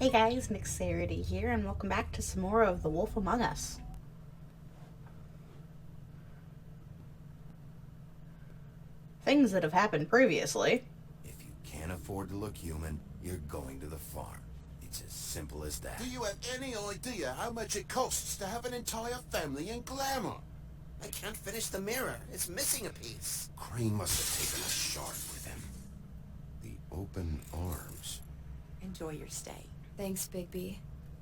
Hey guys, Nyxarity here, and welcome back to some more of The Wolf Among Us. Things that have happened previously. If you can't afford to look human, you're going to the farm. It's as simple as that. Do you have any idea how much it costs to have an entire family in glamour? I can't finish the mirror. It's missing a piece. Crane must have taken a shard with him. The open arms. Enjoy your stay. Thanks, Bigby.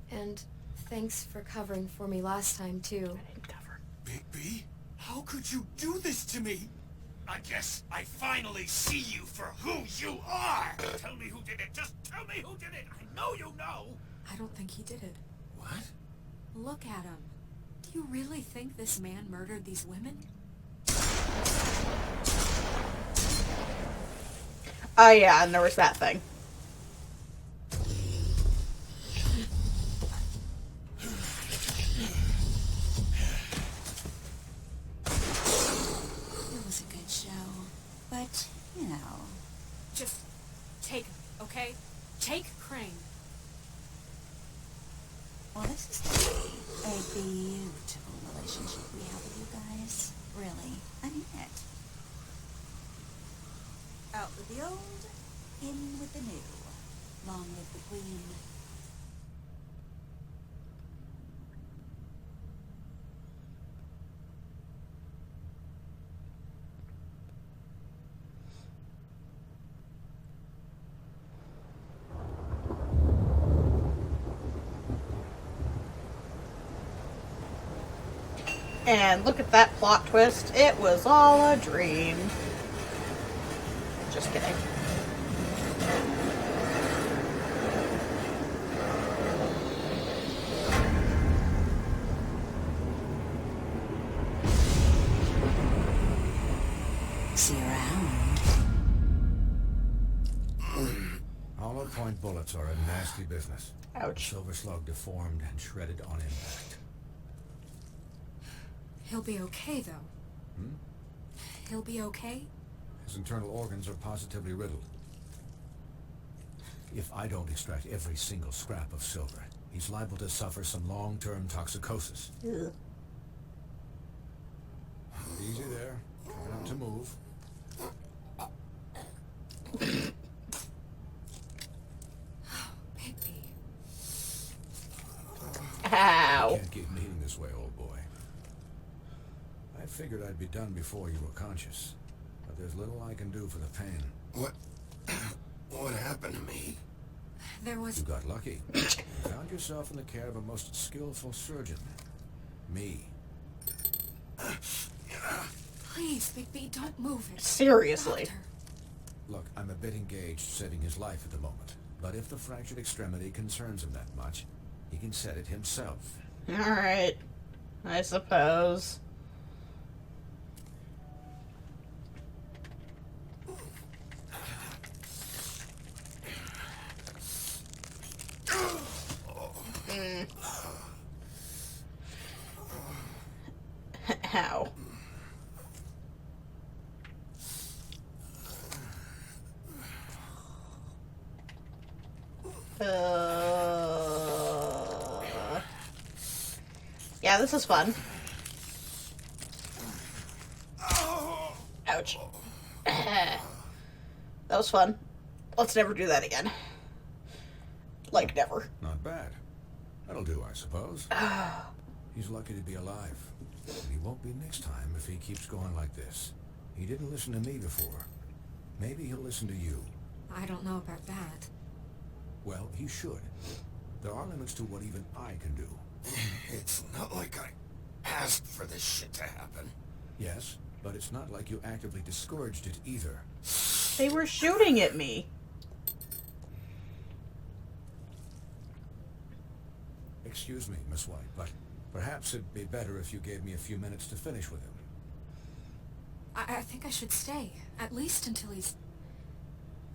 And thanks for covering for me last time, too. I didn't cover. Bigby? How could you do this to me? I guess I finally see you for who you are! Tell me who did it! Just tell me who did it! I know you know! I don't think he did it. What? Look at him. Do you really think this man murdered these women? Oh yeah, and there was that thing. It was a good show. But, you know... Just take him, okay? Take Crane. Well, this is going to be a beautiful relationship we have with you guys. Really. I mean it. Out with the old, in with the new. Long live the queen. And look at that plot twist. It was all a dream. Just kidding. See you around. Hollow point bullets are a nasty business. Ouch. Silver slug deformed and shredded on impact. He'll be okay, though. Hmm? He'll be okay? His internal organs are positively riddled. If I don't extract every single scrap of silver, he's liable to suffer some long-term toxicosis. Ugh. Easy there. Try not to move. Bigby. Ow. You can't keep bleeding this way, old boy. I figured I'd be done before you were conscious, but there's little I can do for the pain. What happened to me? There was... You got lucky. You found yourself in the care of a most skillful surgeon. Me. Please, Bigby, don't move it. Seriously. Doctor. Look, I'm a bit engaged saving his life at the moment, but if the fractured extremity concerns him that much, he can set it himself. Alright. I suppose. Ow. Yeah, this is fun. Ouch. That was fun. Let's never do that again. Like, never. Not bad. That'll do, I suppose. He's lucky to be alive. And he won't be next time if he keeps going like this. He didn't listen to me before. Maybe he'll listen to you. I don't know about that. Well, he should. There are limits to what even I can do. It's not like I asked for this shit to happen. Yes, but it's not like you actively discouraged it either. They were shooting at me. Excuse me, Miss White, but perhaps it'd be better if you gave me a few minutes to finish with him. I think I should stay. At least until he's...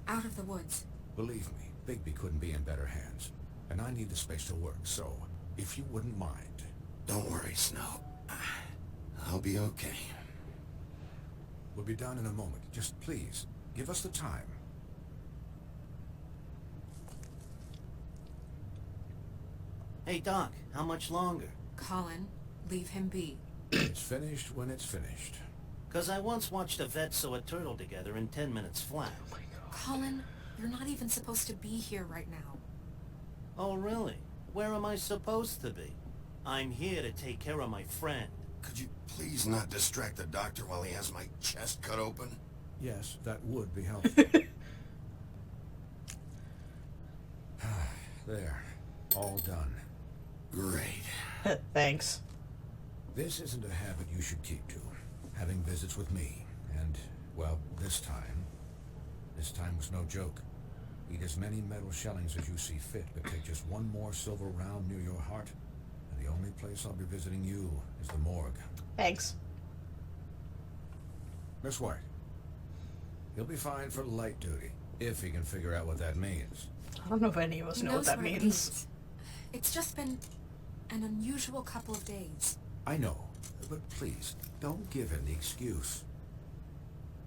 out of the woods. Believe me, Bigby couldn't be in better hands. And I need the space to work, so if you wouldn't mind. Don't worry, Snow. I'll be okay. We'll be done in a moment. Just please, give us the time. Hey, Doc, how much longer? Colin, leave him be. It's finished when it's finished. 'Cause I once watched a vet sew a turtle together in 10 minutes flat. Colin, you're not even supposed to be here right now. Oh, really? Where am I supposed to be? I'm here to take care of my friend. Could you please not distract the doctor while he has my chest cut open? Yes, that would be helpful. There. All done. Great. Thanks. This isn't a habit you should keep to. Having visits with me. And, well, this time was no joke. Eat as many metal shellings as you see fit, but take just one more silver round near your heart, and the only place I'll be visiting you is the morgue. Thanks. Miss White. He'll be fine for light duty, if he can figure out what that means. I don't know if any of us He know what knows that it means. It's just been an unusual couple of days. I know, but please, don't give him the excuse.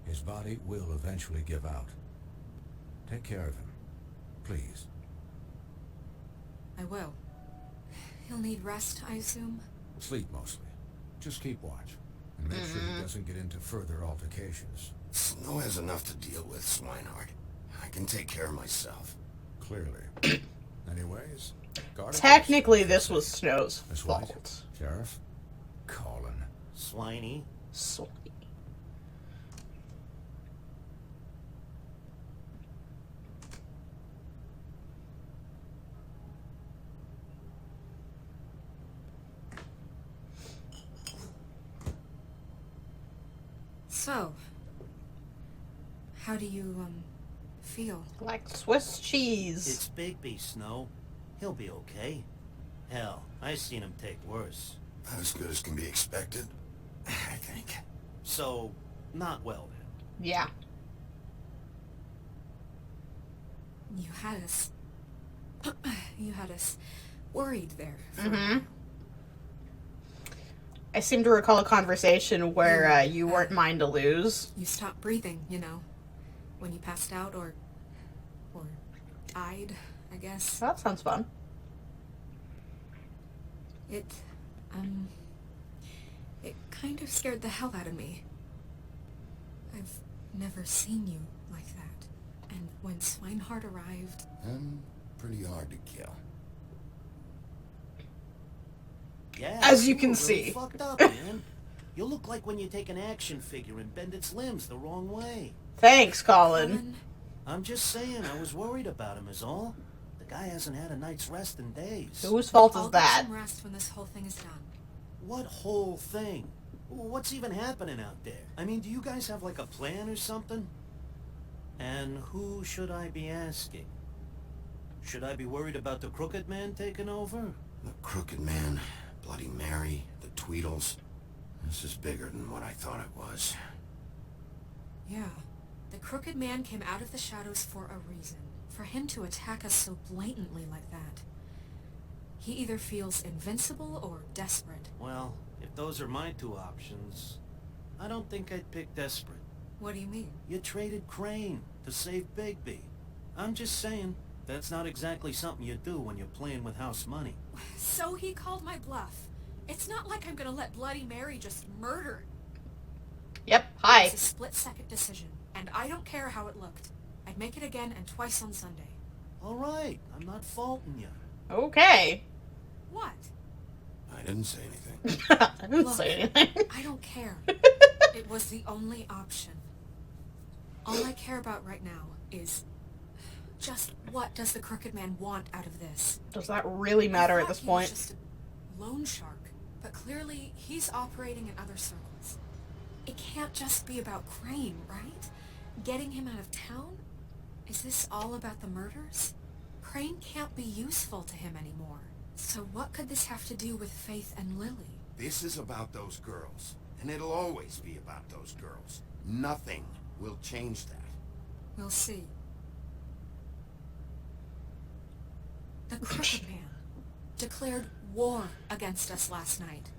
His body will eventually give out. Take care of him. Please. I will. He'll need rest, I assume? Sleep mostly. Just keep watch. And make sure he doesn't get into further altercations. Snow has enough to deal with, Swinehart. I can take care of myself. Clearly. Anyways, guard Technically, this was Snow's Miss White. fault. Sheriff. Colin. Swiney. Sweet. So, how do you, feel? Like Swiss cheese. It's Bigby, Snow. He'll be okay. Hell, I seen him take worse. Not as good as can be expected, I think. So, not well then. Yeah. You had us... you had us worried there. I seem to recall a conversation where you weren't mine to lose. You stopped breathing, you know, when you passed out or died, I guess. That sounds fun. It kind of scared the hell out of me. I've never seen you like that. And when Swinehart arrived... I'm pretty hard to kill. Yeah, As you can were see. really fucked up, man. You look like when you take an action figure and bend its limbs the wrong way. Thanks, Colin. Colin, I'm just saying, I was worried about him is all. The guy hasn't had a night's rest in days. Whose fault I'll is get that? some rest when this whole thing is done. What whole thing? What's even happening out there? I mean, do you guys have like a plan or something? And who should I be asking? Should I be worried about the Crooked Man taking over? The Crooked Man, Bloody Mary, the Tweedles. This is bigger than what I thought it was. Yeah. The Crooked Man came out of the shadows for a reason. For him to attack us so blatantly like that. He either feels invincible or desperate. Well, if those are my two options, I don't think I'd pick desperate. What do you mean? You traded Crane to save Bigby. I'm just saying, that's not exactly something you do when you're playing with house money. So he called my bluff. It's not like I'm gonna let Bloody Mary just murder. Yep, hi. It's a split-second decision, and I don't care how it looked. I'd make it again and twice on Sunday. All right, I'm not faulting you. Okay. What? I didn't say anything. I didn't Look, say anything. I don't care. It was the only option. All I care about right now is just what does the Crooked Man want out of this? Does that really matter at this He point? was just a loan shark, but clearly he's operating in other circles. It can't just be about Crane, right? Getting him out of town? Is this all about the murders? Crane can't be useful to him anymore. So what could this have to do with Faith and Lily? This is about those girls, and it'll always be about those girls. Nothing will change that. We'll see. The Crooked Man declared war against us last night.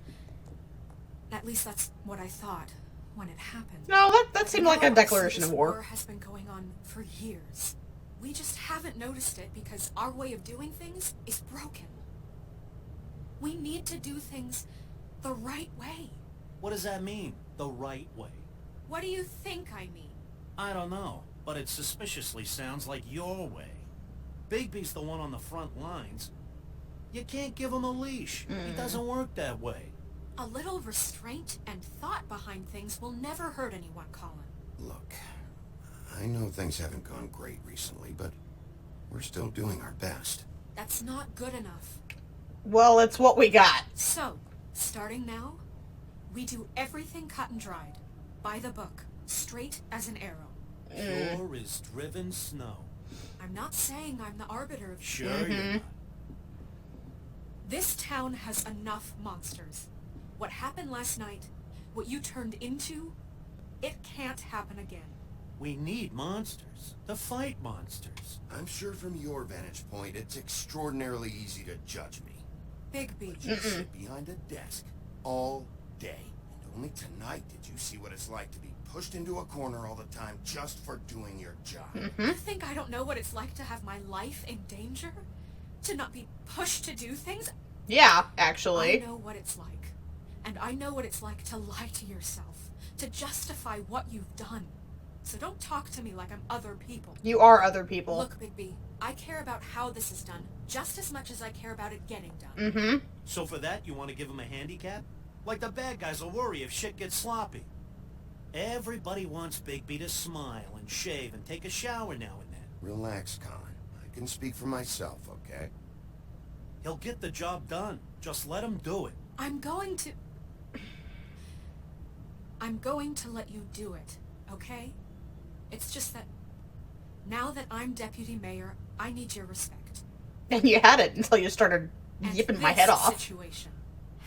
At least that's what I thought when it happened. No, that seemed like a Now, declaration this of war. war has been going on for years. We just haven't noticed it because our way of doing things is broken. We need to do things the right way. What does that mean, the right way? What do you think I mean? I don't know, but it suspiciously sounds like your way. Bigby's the one on the front lines. You can't give him a leash. It doesn't work that way. A little restraint and thought behind things will never hurt anyone, Colin. Look, I know things haven't gone great recently, but we're still doing our best. That's not good enough. Well, it's what we got. So, starting now, we do everything cut and dried. By the book. Straight as an arrow. Pure as driven snow. I'm not saying I'm the arbiter of... Sure you're not. This town has enough monsters. What happened last night, what you turned into, it can't happen again. We need monsters. To fight monsters. I'm sure from your vantage point, it's extraordinarily easy to judge me. Bigby. You sit behind a desk all day. And only tonight did you see what it's like to be pushed into a corner all the time just for doing your job. You think I don't know what it's like to have my life in danger? To not be pushed to do things? Yeah, I actually. know what it's like. And I know what it's like to lie to yourself. To justify what you've done. So don't talk to me like I'm other people. You are other people. Look, Bigby, I care about how this is done just as much as I care about it getting done. So for that, you want to give him a handicap? Like the bad guys will worry if shit gets sloppy. Everybody wants Bigby to smile and shave and take a shower now and then. Relax, Colin. I can speak for myself, okay? He'll get the job done. Just let him do it. I'm going to let you do it, okay? It's just that now that I'm deputy mayor, I need your respect. And you had it until you started And yipping my this head off. situation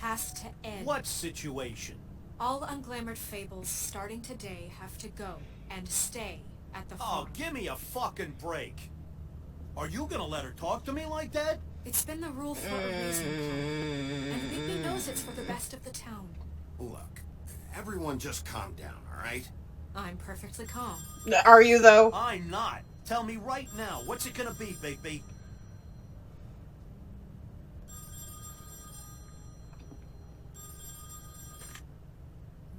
has to end. What situation? All unglamored fables starting today have to go and stay at the farm. Oh, give me a fucking break. Are you gonna let her talk to me like that? It's been the rule for a reason, Colin. And Bigby knows it's for the best of the town. Look, everyone just calm down, all right? I'm perfectly calm. Are you, though? I'm not. Tell me right now, what's it gonna be, Bigby?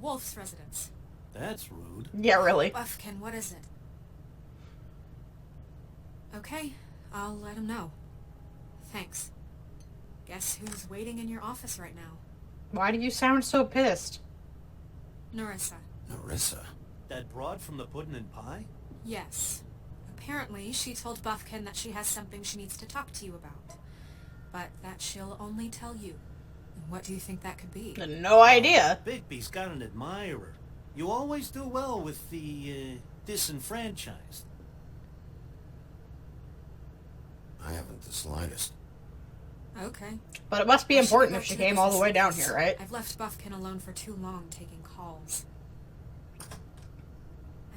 Wolf's residence. That's rude. Yeah, really. Buffkin, what is it? Okay, I'll let him know. Thanks. Guess who's waiting in your office right now? Why do you sound so pissed? Nerissa. Nerissa? That broad from the puddin' and pie? Yes. Apparently, she told Buffkin that she has something she needs to talk to you about. But that she'll only tell you. What do you think that could be? No idea. Bigby's got an admirer. You always do well with the, disenfranchised. I haven't the slightest. Okay. But it must be I should important go if she to the came all the way down business here, right? I've left Buffkin alone for too long taking calls.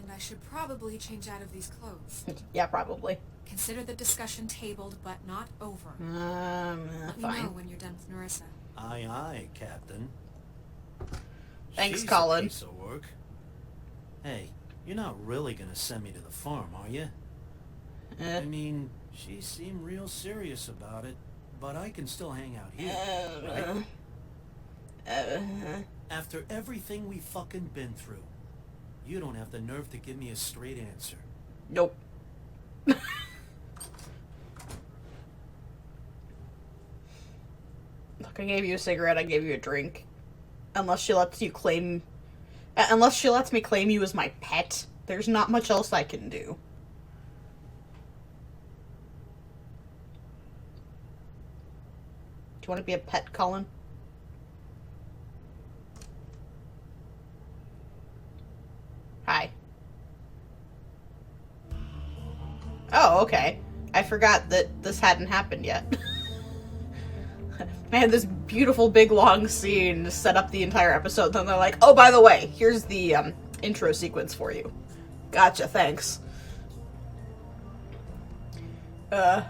And I should probably change out of these clothes. Yeah, probably. Consider the discussion tabled, but not over. Let me know Fine. when you're done with Nerissa. Aye, aye, Captain. Thanks, She's Colin. A piece of work. Hey, you're not really gonna send me to the farm, are you? I mean, she seemed real serious about it, but I can still hang out here, right? After everything we fucking been through, you don't have the nerve to give me a straight answer. Nope. Look, I gave you a cigarette, I gave you a drink. Unless she lets you claim... Unless she lets me claim you as my pet, there's not much else I can do. Do you want to be a pet, Colin? Hi. Oh, okay. I forgot that this hadn't happened yet. Man, this beautiful big long scene to set up the entire episode. Then they're like, oh, by the way, here's the intro sequence for you. Gotcha, thanks. Does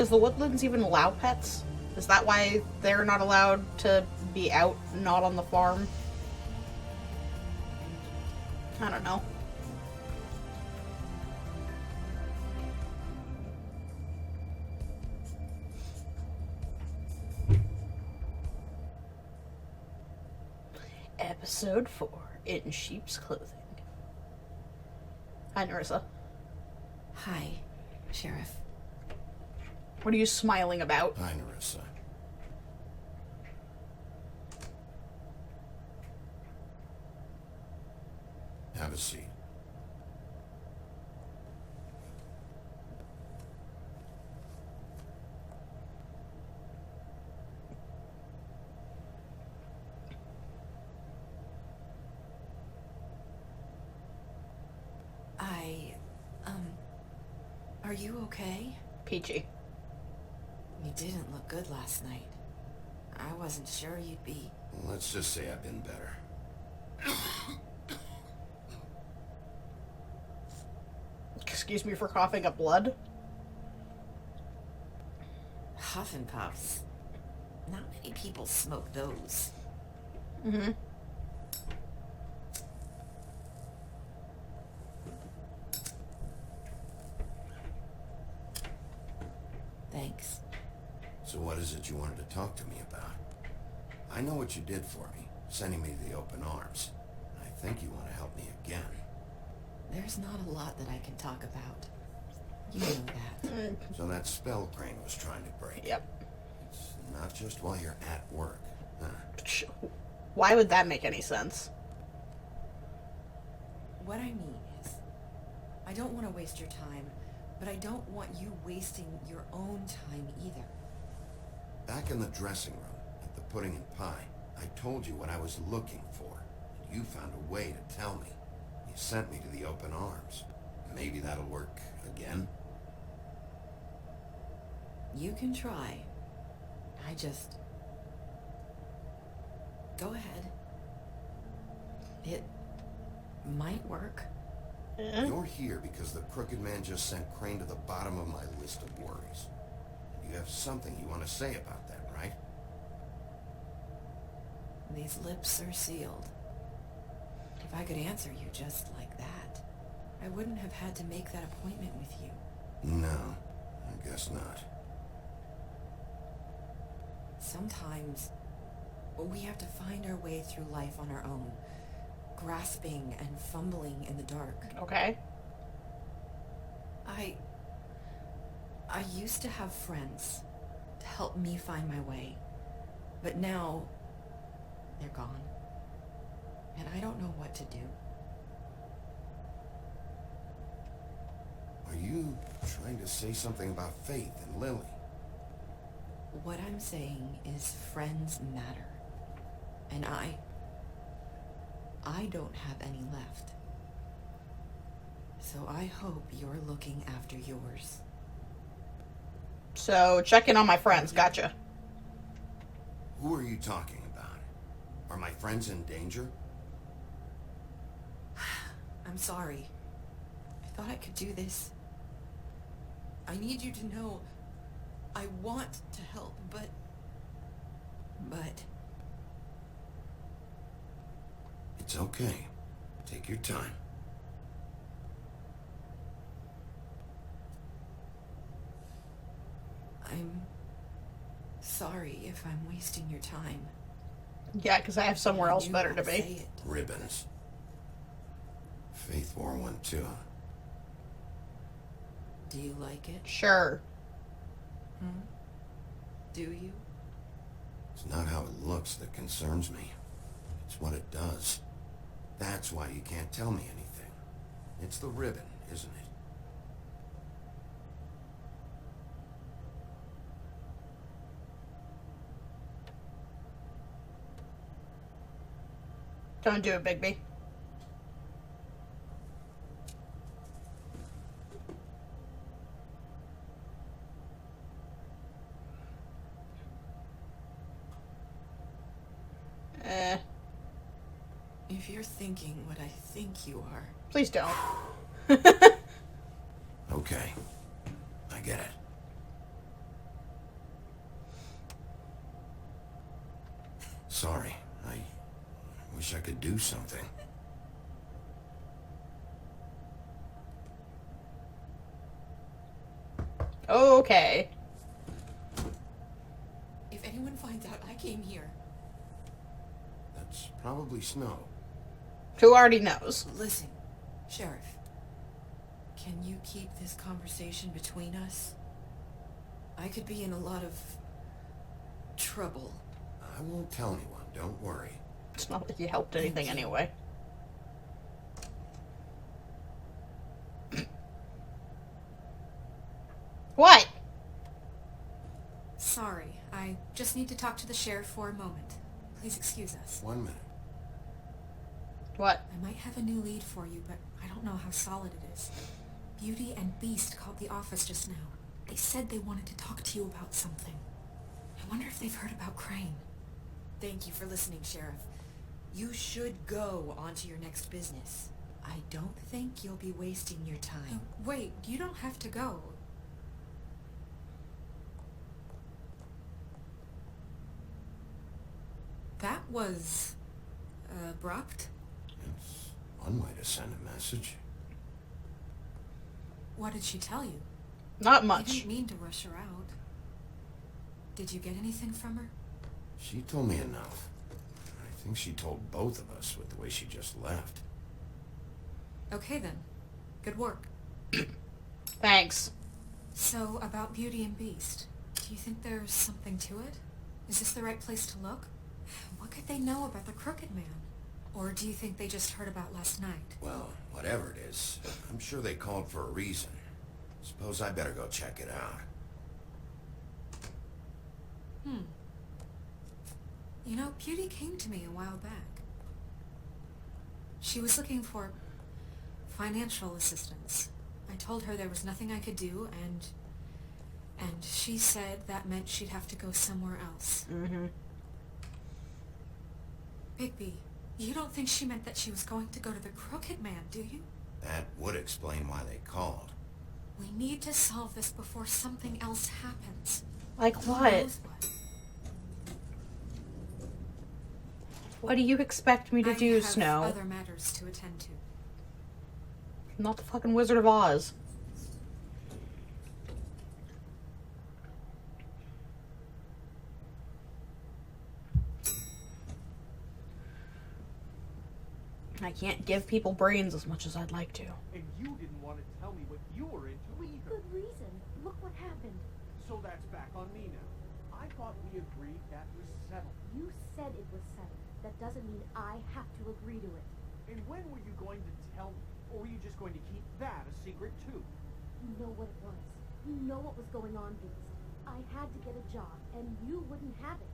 the Woodlands even allow pets? Is that why they're not allowed to be out, not on the farm? I don't know. Episode 4, In Sheep's Clothing. Hi, Narissa. Hi, Sheriff. What are you smiling about? Hi, Narissa. Have a seat. Are you okay? Peachy. You didn't look good last night. I wasn't sure you'd be... Let's just say I've been better. Excuse me for coughing up blood. Huff and puffs. Not many people smoke those. Mm-hmm. Thanks. So what is it you wanted to talk to me about? I know what you did for me, sending me to the open arms. I think you want to help me again. There's not a lot that I can talk about. You know that. So that spell Crane was trying to break. Yep. It's not just while you're at work. Huh. Why would that make any sense? What I mean is, I don't want to waste your time, but I don't want you wasting your own time either. Back in the dressing room, at the pudding and pie, I told you what I was looking for. And you found a way to tell me. You sent me to the open arms. Maybe that'll work again? You can try. I just... Go ahead. It might work. You're here because the crooked man just sent Crane to the bottom of my list of worries. You have something you want to say about that, right? These lips are sealed. If I could answer you just like that, I wouldn't have had to make that appointment with you. No, I guess not. Sometimes we have to find our way through life on our own, grasping and fumbling in the dark. Okay. I used to have friends to help me find my way, but now they're gone, and I don't know what to do. Are you trying to say something about Faith and Lily? What I'm saying is friends matter, and I don't have any left. So I hope you're looking after yours. So, check in on my friends. Gotcha. Who are you talking about? Are my friends in danger? I'm sorry. I thought I could do this. I need you to know I want to help, but... It's okay. Take your time. I'm sorry if I'm wasting your time. Yeah, because I have somewhere else You better gotta to be. say it. Ribbons. Faith wore one too. Do you like it? Sure. Do you? It's not how it looks that concerns me. It's what it does. That's why you can't tell me anything. It's the ribbon, isn't it? Don't do it, Bigby. If you're thinking what I think you are... Please don't. Okay. I get it. Sorry. I wish I could do something. Okay. If anyone finds out I came here... It's probably snow. Who already knows? Listen, Sheriff. Can you keep this conversation between us? I could be in a lot of trouble. I won't tell anyone, don't worry. It's not like you helped anything anyway. What? Sorry, I just need to talk to the sheriff for a moment. Please excuse us. 1 minute. What? I might have a new lead for you, but I don't know how solid it is. Beauty and Beast called the office just now. They said they wanted to talk to you about something. I wonder if they've heard about Crane. Thank you for listening, Sheriff. You should go on to your next business. I don't think you'll be wasting your time. Wait, you don't have to go. That was... abrupt? It's one way to send a message. What did she tell you? Not I much. didn't mean to rush her out. Did you get anything from her? She told me enough. I think she told both of us with the way she just left. Okay then. Good work. Thanks. So, about Beauty and Beast, do you think there's something to it? Is this the right place to look? What could they know about the Crooked Man? Or do you think they just heard about last night? Well, whatever it is, I'm sure they called for a reason. Suppose I better go check it out. You know, Beauty came to me a while back. She was looking for financial assistance. I told her there was nothing I could do, and she said that meant she'd have to go somewhere else. Mm-hmm. Bigby, you don't think she meant that she was going to go to the Crooked Man, do you? That would explain why they called. We need to solve this before something else happens. Like Who what? knows what? What do you expect me to I do, have Snow? other matters to attend to. I'm not the fucking Wizard of Oz. I can't give people brains as much as I'd like to. And you didn't want to tell me what you were into either. Good reason. Look what happened. So that's back on me now. I thought we agreed that was settled. You said it was settled. That doesn't mean I have to agree to it. And when were you going to tell me? Or were you just going to keep that a secret too? You know what it was. You know what was going on, Beast. I had to get a job, and you wouldn't have it.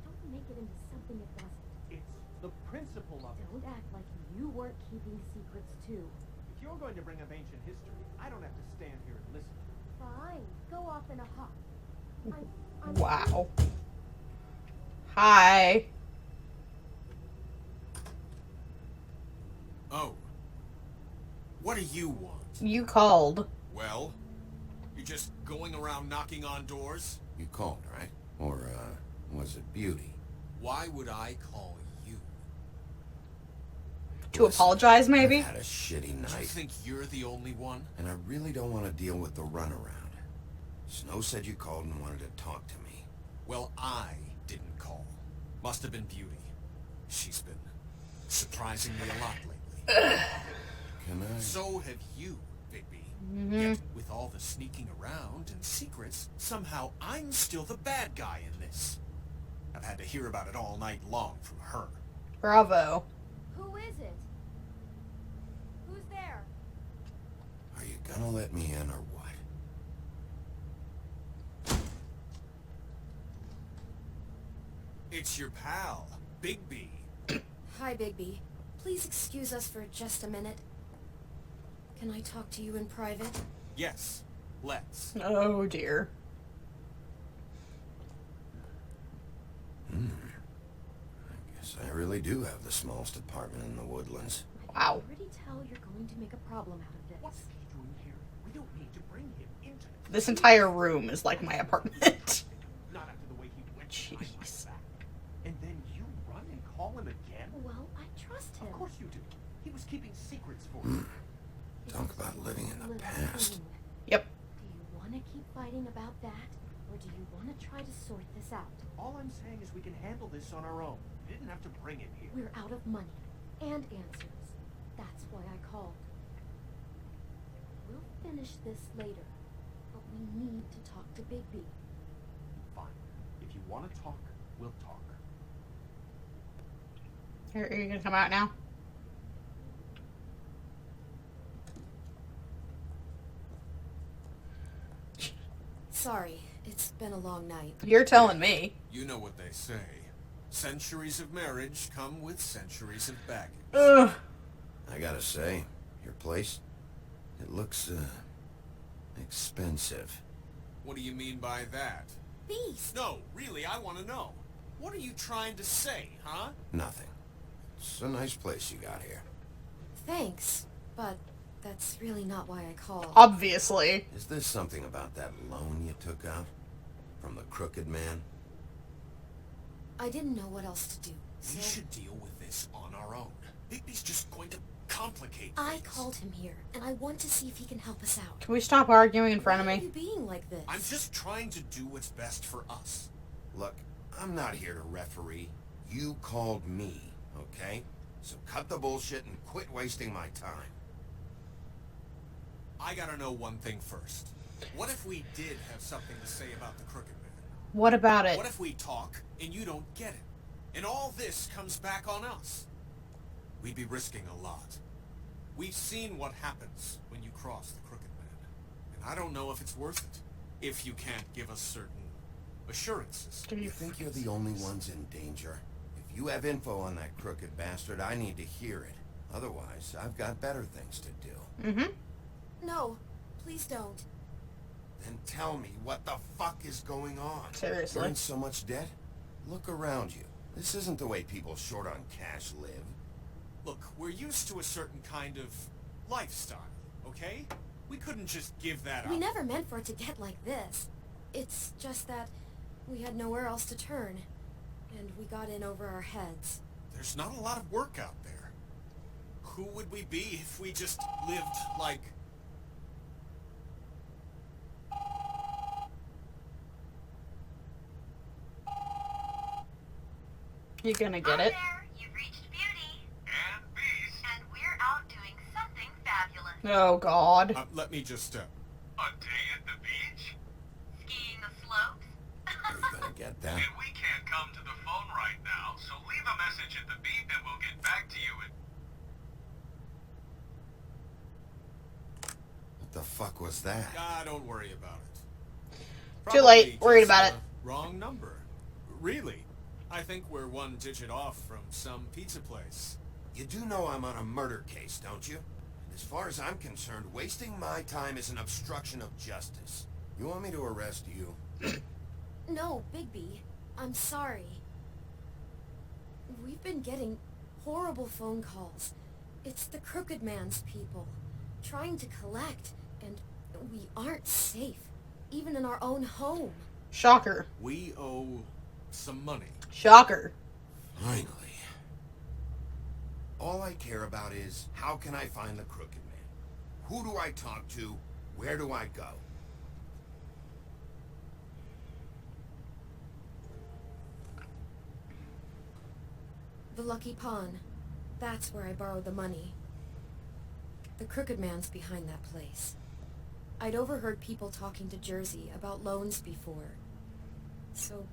Don't make it into something it wasn't. It's the principle of it. Don't act like you weren't keeping secrets, too. If you're going to bring up ancient history, I don't have to stand here and listen. Fine. Go off in a huff. I'm Wow. Hi. Oh. What do you want? You called. Well, you just going around knocking on doors? You called, right? Or, was it Beauty? Why would I call you? To apologize, maybe? I've had a shitty Do you night, think you're the only one? and I really don't want to deal with the runaround. Snow said you called and wanted to talk to me. Well, I didn't call. Must have been Beauty. She's been surprising me a lot lately. Can I? So have you, Bigby. Yet, with all the sneaking around and secrets, somehow I'm still the bad guy in this. I've had to hear about it all night long from her. Bravo. Who is it? Who's there? Are you gonna let me in or what? It's your pal, Bigby. Hi, Bigby. Please excuse us for just a minute. Can I talk to you in private? Yes, let's. Oh, dear. I guess I really do have the smallest apartment in the woodlands. I Wow. can already tell you're going to make a problem out of this. What's he doing here? We don't need to bring him into it. This entire room is like my apartment. Not after the way he went behind my Jeez. back. And then you run and call him again? Well, I trust him. Of course you do. He was keeping secrets for you. Talk about living in the Little past. thing. Yep. Do you want to keep fighting about that, or do you want to try to sort this out? All I'm saying is we can handle this on our own. You didn't have to bring him here. We're out of money and answers. That's why I called. We'll finish this later, but we need to talk to Big B. Fine. If you want to talk, we'll talk. Are you gonna come out now? Sorry, it's been a long night. You're telling me. You know what they say. Centuries of marriage come with centuries of baggage. Ugh. I gotta say, your place, it looks, expensive. What do you mean by that? Beast! No, really, I want to know. What are you trying to say, huh? Nothing. It's a nice place you got here. Thanks, but that's really not why I called. Obviously. Is this something about that loan you took out? From the crooked man? I didn't know what else to do, so... We should deal with this on our own. Bigby's just going to complicate I things. called him here, and I want to see if he can help us out. Can we stop arguing in front of Why are me? you being like this? I'm just trying to do what's best for us. Look, I'm not here to referee. You called me, okay? So cut the bullshit and quit wasting my time. I gotta know one thing first. What if we did have something to say about the crooked man? What about it? What if we talk and you don't get it? And all this comes back on us? We'd be risking a lot. We've seen what happens when you cross the crooked man. And I don't know if it's worth it. If you can't give us certain assurances. You think you're the only ones in danger? If you have info on that crooked bastard, I need to hear it. Otherwise, I've got better things to do. Mm-hmm. No, please don't. Then tell me, what the fuck is going on? Seriously. You're in so much debt? Look around you. This isn't the way people short on cash live. Look, we're used to a certain kind of lifestyle, okay? We couldn't just give that up. We never meant for it to get like this. It's just that we had nowhere else to turn, and we got in over our heads. There's not a lot of work out there. Who would we be if we just lived like... You gonna get it? There, you've reached Beauty. And Beast. And we're out doing something fabulous. Oh, God. let me just, A day at the beach? Skiing the slopes? Are you gonna get that? And we can't come to the phone right now, so leave a message at the beep and we'll get back to you in... What the fuck was that? don't worry about it. Too late. Probably Worried just about a it. Wrong number. Really. I think we're one digit off from some pizza place. You do know I'm on a murder case, don't you? And as far as I'm concerned, wasting my time is an obstruction of justice. You want me to arrest you? No, Bigby, I'm sorry. We've been getting horrible phone calls. It's the crooked man's people, trying to collect, and we aren't safe, even in our own home. Shocker. We owe some money. Finally. Shocker. All I care about is, how can I find the crooked man? Who do I talk to? Where do I go? The Lucky Pawn. That's where I borrowed the money. The crooked man's behind that place. I'd overheard people talking to Jersey about loans before. So,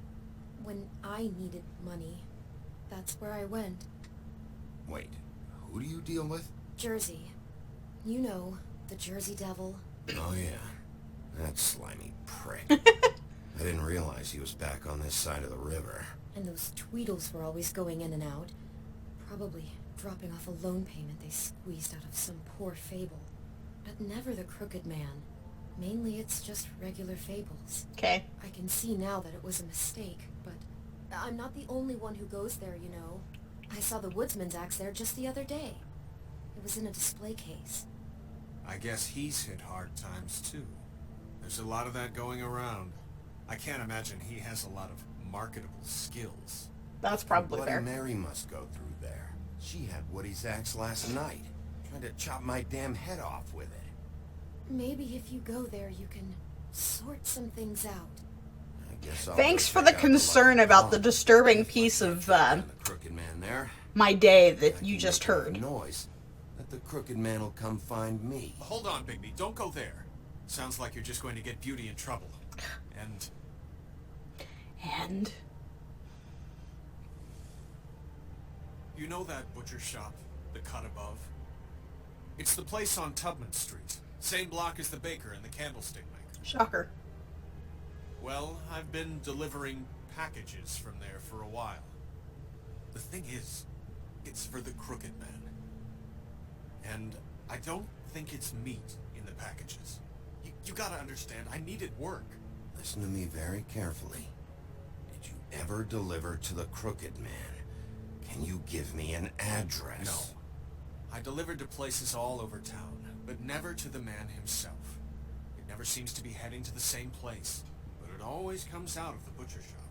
when I needed money, that's where I went. Wait, who do you deal with? Jersey. You know, the Jersey Devil. Oh yeah, that slimy prick. I didn't realize he was back on this side of the river. And those Tweedles were always going in and out. Probably dropping off a loan payment they squeezed out of some poor fable. But never the crooked man. Mainly it's just regular fables. Okay. I can see now that it was a mistake, but I'm not the only one who goes there, you know. I saw the woodsman's axe there just the other day. It was in a display case. I guess he's hit hard times too. There's a lot of that going around. I can't imagine he has a lot of marketable skills. That's probably Bloody fair. Mary must go through there. She had Woody's axe last night. Tried to chop my damn head off with it. Maybe if you go there, you can sort some things out. I Guess I'll Thanks go for the check out concern lucky about the pond. disturbing If I piece can't of track down the crooked man there, my day I that can you just make enough heard. noise that the crooked man will come find me. Hold on, Bigby. Don't go there. Sounds like you're just going to get Beauty in trouble. And You know that butcher shop, the cut above? It's the place on Tubman Street. Same block as the baker and the candlestick maker. shocker. Well, I've been delivering packages from there for a while. The thing is, it's for the crooked man. And I don't think it's meat in the packages. You gotta understand, I needed work. Listen to me very carefully. Did you ever deliver to the crooked man? Can you give me an address? No. I delivered to places all over town, but never to the man himself. It never seems to be heading to the same place, but it always comes out of the butcher shop.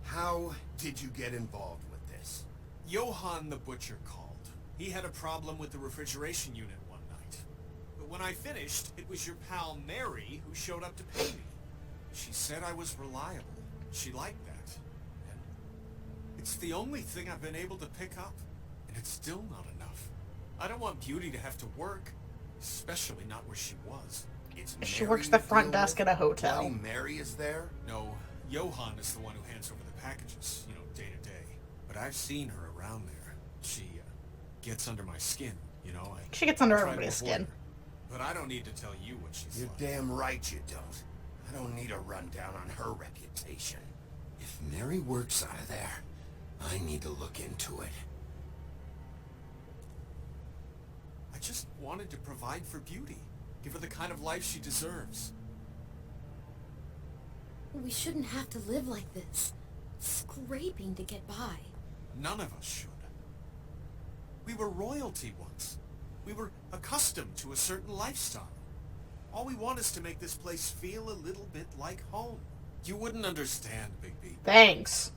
How did you get involved with this? Johann the butcher called. He had a problem with the refrigeration unit one night. But when I finished, it was your pal Mary who showed up to pay me. She said I was reliable. She liked that. And it's the only thing I've been able to pick up. And it's still not enough. I don't want Beauty to have to work, especially not where she was. It's She Mary works the you front deal desk with? at a hotel. Bloody Mary is there? No, Johann is the one who hands over the packages, day to day. But I've seen her around there. She gets under my skin, She gets under I try to everybody's avoid skin. her. But I don't need to tell you what she's You're like. damn right you don't. I don't need a rundown on her reputation. If Mary works out of there, I need to look into it. I just wanted to provide for Beauty. Give her the kind of life she deserves. We shouldn't have to live like this, scraping to get by. None of us should. We were royalty once. We were accustomed to a certain lifestyle. All we want is to make this place feel a little bit like home. You wouldn't understand, Bigby. Thanks.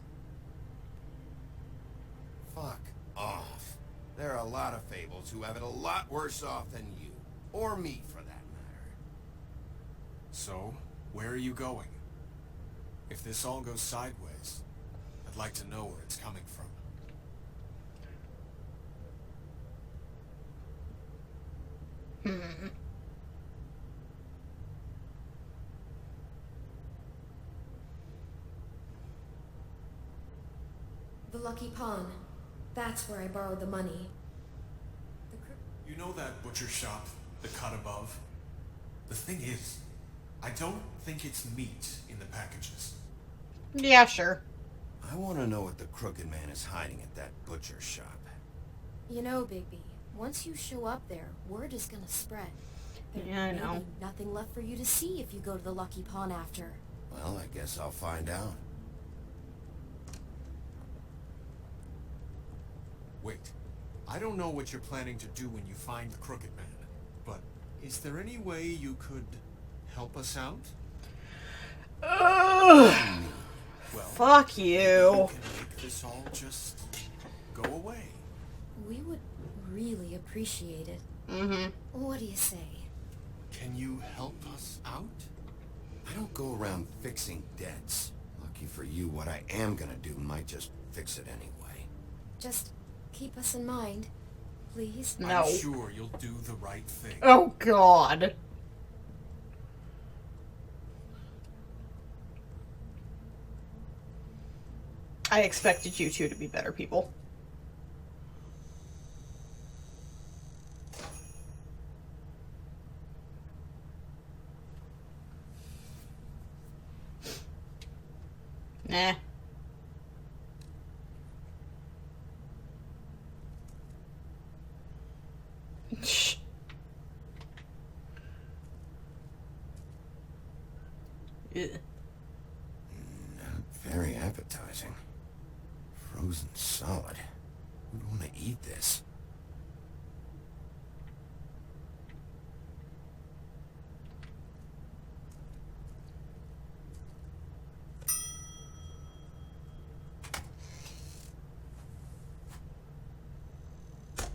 Fuck off. There are a lot of fables who have it a lot worse off than you. Or me, for that matter. So, where are you going? If this all goes sideways, I'd like to know where it's coming from. The Lucky Pawn. That's where I borrowed the money. You know that butcher shop, the cut above? The thing is, I don't think it's meat in the packages. Yeah, sure. I want to know what the crooked man is hiding at that butcher shop. You know, Bigby, once you show up there, word is gonna spread. There Yeah, I may know. be nothing left for you to see if you go to the Lucky Pawn after. Well, I guess I'll find out. Wait, I don't know what you're planning to do when you find the crooked man, but is there any way you could help us out? Ugh. Well, Fuck you you. can make this all just go away. We would really appreciate it. Mm-hmm. What do you say? Can you help us out? I don't go around fixing debts. Lucky for you, what I am gonna do might just fix it anyway. Just keep us in mind, please. No. I'm sure you'll do the right thing. Oh, God. I expected you two to be better people. Nah. Shh. Ugh. Very appetizing. Frozen solid. Who'd want to eat this?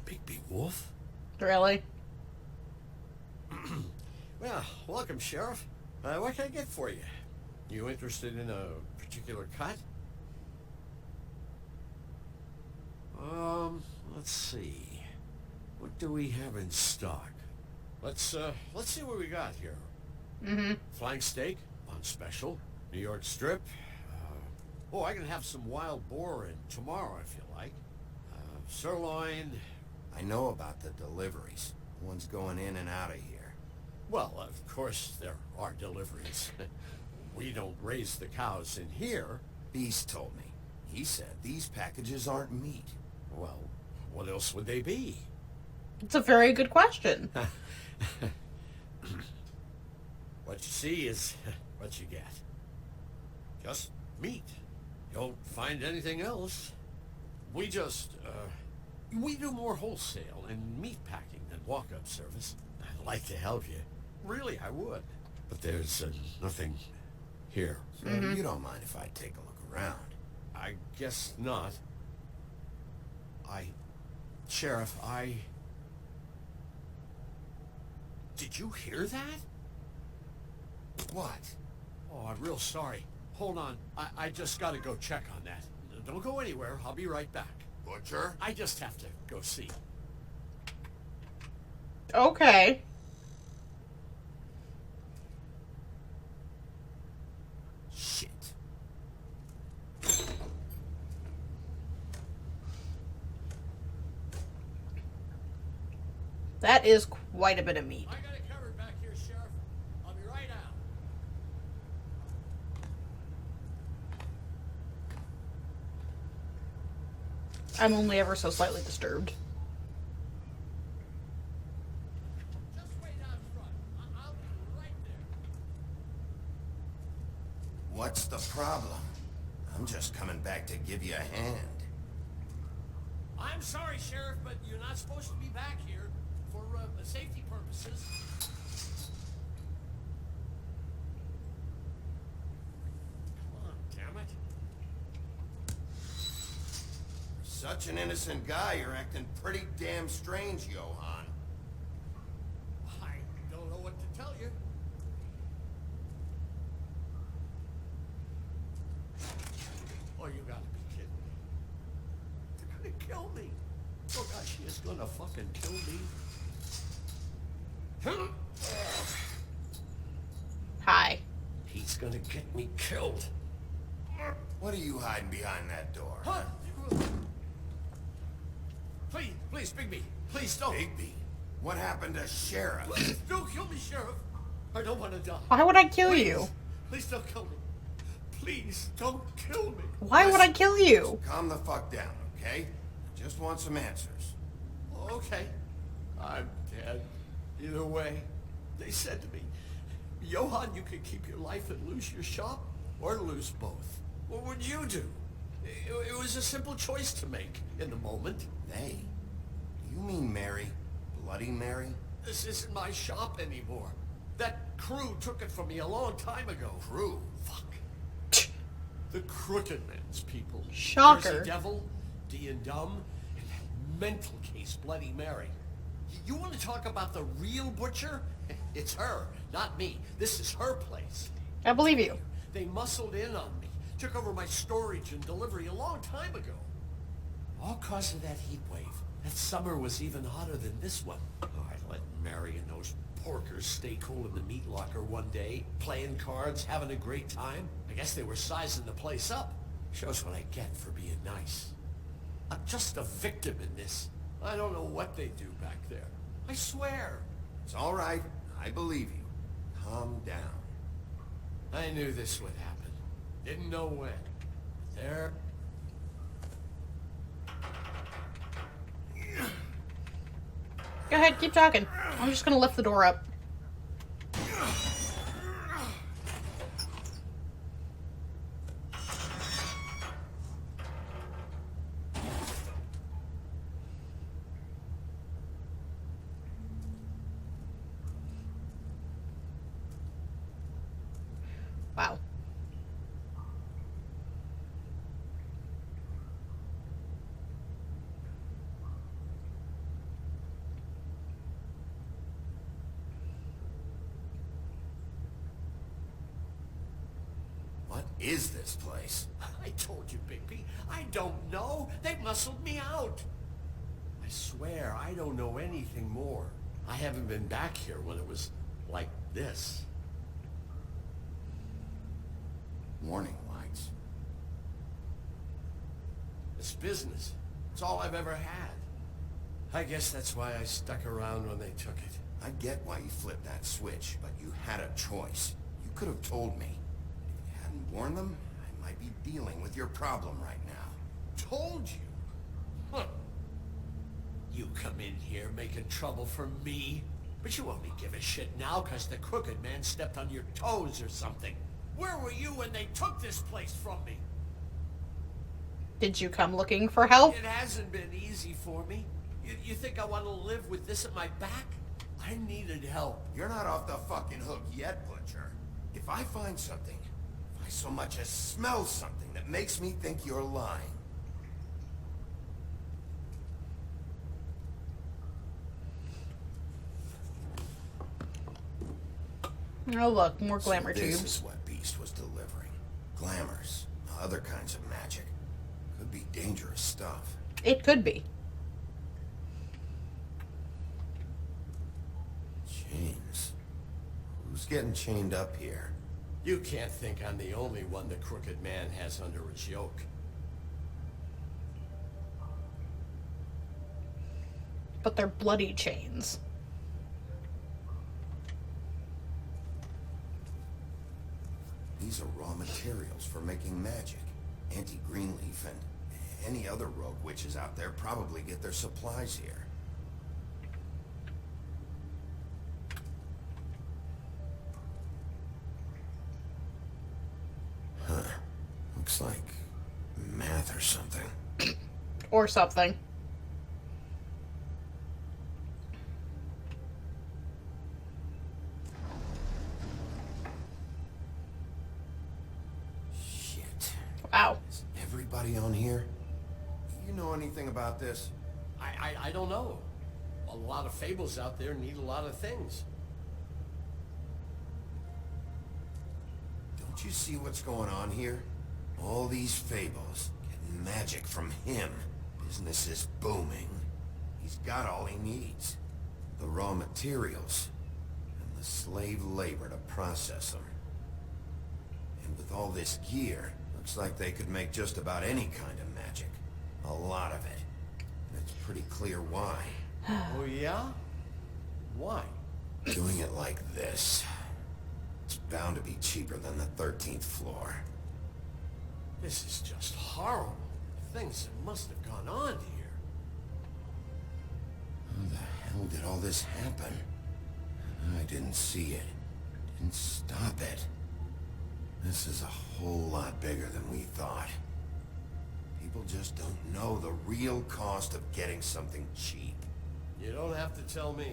Bigby Wolf? Really? Well, welcome, Sheriff. What can I get for you? You interested in a particular cut? Let's see. What do we have in stock? Let's see what we got here. Mm-hmm. Flank steak on special. New York strip. Oh, I can have some wild boar in tomorrow if you like. Sirloin. I know about the deliveries. The ones going in and out of here. Well, of course there are deliveries. We don't raise the cows in here. Beast told me. He said these packages aren't meat. Well, what else would they be? It's a very good question. What you see is what you get. Just meat. You don't find anything else. We just, we do more wholesale and meat packing than walk-up service. I'd like to help you. Really, I would. But there's nothing here. So you don't mind if I take a look around? I guess not. Sheriff, Did you hear that? What? Oh, I'm real sorry. Hold on. I just gotta go check on that. Don't go anywhere. I'll be right back. Butcher? I just have to go see. Okay. Shit. That is quite a bit of meat. I got it covered back here, Sheriff. I'll be right out. I'm only ever so slightly disturbed. Just wait out front. I'll be right there. What's the problem? I'm just coming back to give you a hand. I'm sorry, Sheriff, but you're not supposed to be back here for safety purposes. Come on, damn it. Such an innocent guy, you're acting pretty damn strange, Johann. I don't know what to tell you. Oh, you gotta be kidding me. They're gonna kill me. Oh gosh, he is gonna fucking kill me. Hi. He's gonna get me killed. What are you hiding behind that door? Huh? Please, Bigby. Please don't. Bigby? What happened to Sheriff? Please don't kill me, Sheriff. I don't want to die. Why would I kill you? Please don't kill me. Please don't kill me. Why would I kill you? Calm the fuck down, okay? I just want some answers. Okay. I'm dead. Either way, they said to me, Johann, you could keep your life and lose your shop, or lose both. What would you do? It was a simple choice to make in the moment. They? You mean Mary? Bloody Mary? This isn't my shop anymore. That crew took it from me a long time ago. Crew? Fuck. The Crooked Man's people. Shocker. Jersey Devil, D and Dumb, and that mental case, Bloody Mary. You want to talk about the real butcher? It's her, not me. This is her place. I believe you. They muscled in on me, took over my storage and delivery a long time ago. All cause of that heat wave. That summer was even hotter than this one. Oh, I let Mary and those porkers stay cool in the meat locker one day, playing cards, having a great time. I guess they were sizing the place up. Shows what I get for being nice. I'm just a victim in this. I don't know what they do back there. I swear. It's all right. I believe you. Calm down. I knew this would happen. Didn't know when. There. Go ahead, keep talking. I'm just gonna lift the door up. Wow. is this place? I told you, Bigby. I don't know. They muscled me out. I swear, I don't know anything more. I haven't been back here when it was like this. Warning lights. It's business. It's all I've ever had. I guess that's why I stuck around when they took it. I get why you flipped that switch, but you had a choice. You could have told me. If you hadn't warned them, I might be dealing with your problem right now. Told you? Huh. You come in here making trouble for me, but you only give a shit now because the Crooked Man stepped on your toes or something. Where were you when they took this place from me? Did you come looking for help? It hasn't been easy for me. You think I want to live with this at my back? I needed help. You're not off the fucking hook yet, Butcher. If I find something, if I so much as smell something that makes me think you're lying. Oh look, more glamour So this tubes. is what Beast was delivering. Glamours, other kinds of magic. Could be dangerous stuff. It could be. Chains. Who's getting chained up here? You can't think I'm the only one the Crooked Man has under his yoke. But they're bloody chains. These are raw materials for making magic. Auntie Greenleaf and any other rogue witches out there probably get their supplies here. Huh. Looks like math or something. Or something. Shit. Wow. Is everybody on here? You know anything about this? I don't know. A lot of fables out there need a lot of things. Don't you see what's going on here? All these fables, getting magic from him. Business is booming. He's got all he needs. The raw materials, and the slave labor to process them. And with all this gear, looks like they could make just about any kind of magic. A lot of it. And it's pretty clear why. Oh yeah? Why? Doing it like this. It's bound to be cheaper than the 13th floor. This is just horrible. Things that must have gone on here. How the hell did all this happen? I didn't see it. Didn't stop it. This is a whole lot bigger than we thought. People just don't know the real cost of getting something cheap. You don't have to tell me.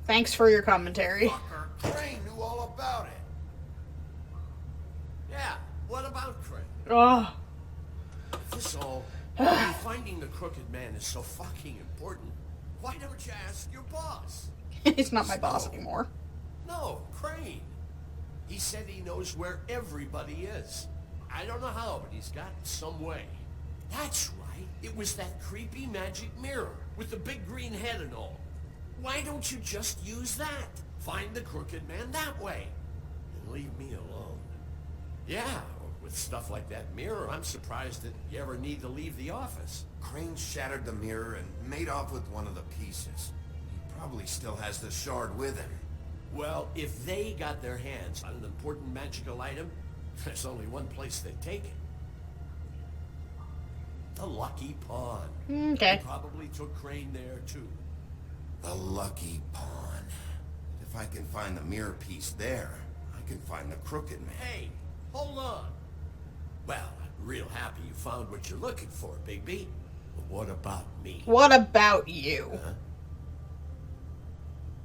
Thanks for your commentary. Fucker, Crane knew all about it. Yeah, what about Craig? Oh. This all... I mean, finding the Crooked Man is so fucking important. Why don't you ask your boss? He's not my boss anymore. No, Crane. He said he knows where everybody is. I don't know how, but he's got some way. That's right. It was that creepy magic mirror with the big green head and all. Why don't you just use that? Find the Crooked Man that way. And leave me alone. Yeah, with stuff like that mirror, I'm surprised that you ever need to leave the office. Crane shattered the mirror and made off with one of the pieces. He probably still has the shard with him. Well, if they got their hands on an important magical item, there's only one place they'd take it. The Lucky Pawn. Okay. They probably took Crane there, too. The Lucky Pawn. If I can find the mirror piece there, I can find the Crooked Man. Hey, hold on. Well, I'm real happy you found what you're looking for, Bigby. But what about me? What about you? Huh?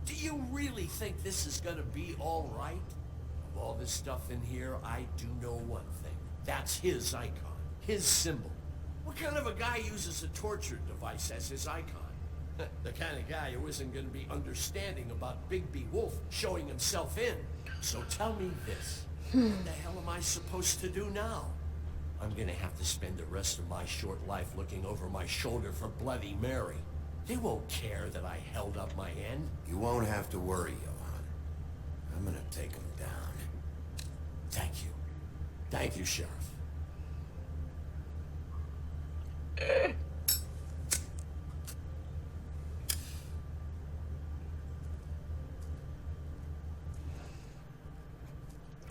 Do you really think this is gonna be all right? Of all this stuff in here, I do know one thing. That's his icon. His symbol. What kind of a guy uses a torture device as his icon? The kind of guy who isn't gonna be understanding about Bigby Wolf showing himself in. So tell me this. What the hell am I supposed to do now? I'm gonna have to spend the rest of my short life looking over my shoulder for Bloody Mary. They won't care that I held up my end. You won't have to worry, Johan. I'm gonna take him down. Thank you. Thank you, Sheriff.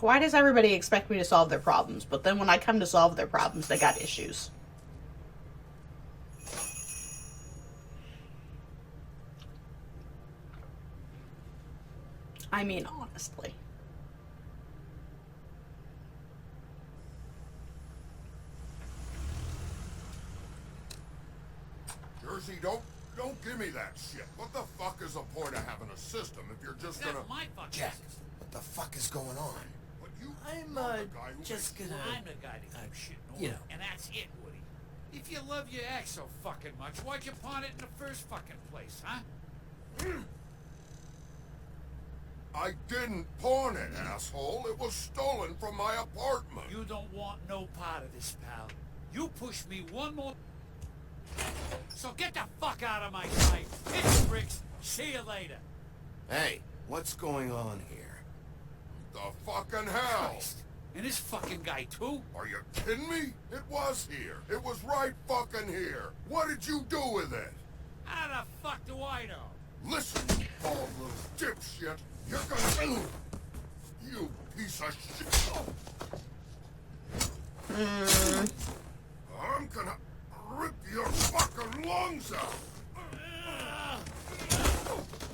Why does everybody expect me to solve their problems, but then when I come to solve their problems, they got issues? I mean, honestly. Jersey, don't give me that shit. What the fuck is the point of having a system if you're just gonna... That's my fucking Jack, system. what the fuck is going on? But you... I'm, you're the guy who just makes- gonna... I'm the guy that keeps shit in you order, know. and that's it, Woody. If you love your ex so fucking much, why'd you pawn it in the first fucking place, huh? I didn't pawn it, asshole. It was stolen from my apartment. You don't want no part of this, pal. You push me one more... So get the fuck out of my sight. Hit the bricks. See you later. Hey, what's going on here? The fucking hell? Christ. And this fucking guy, too? Are you kidding me? It was here. It was right fucking here. What did you do with it? How the fuck do I know? Listen, you bald little dipshit. You're gonna... You piece of shit. I'm gonna rip your fucking lungs out.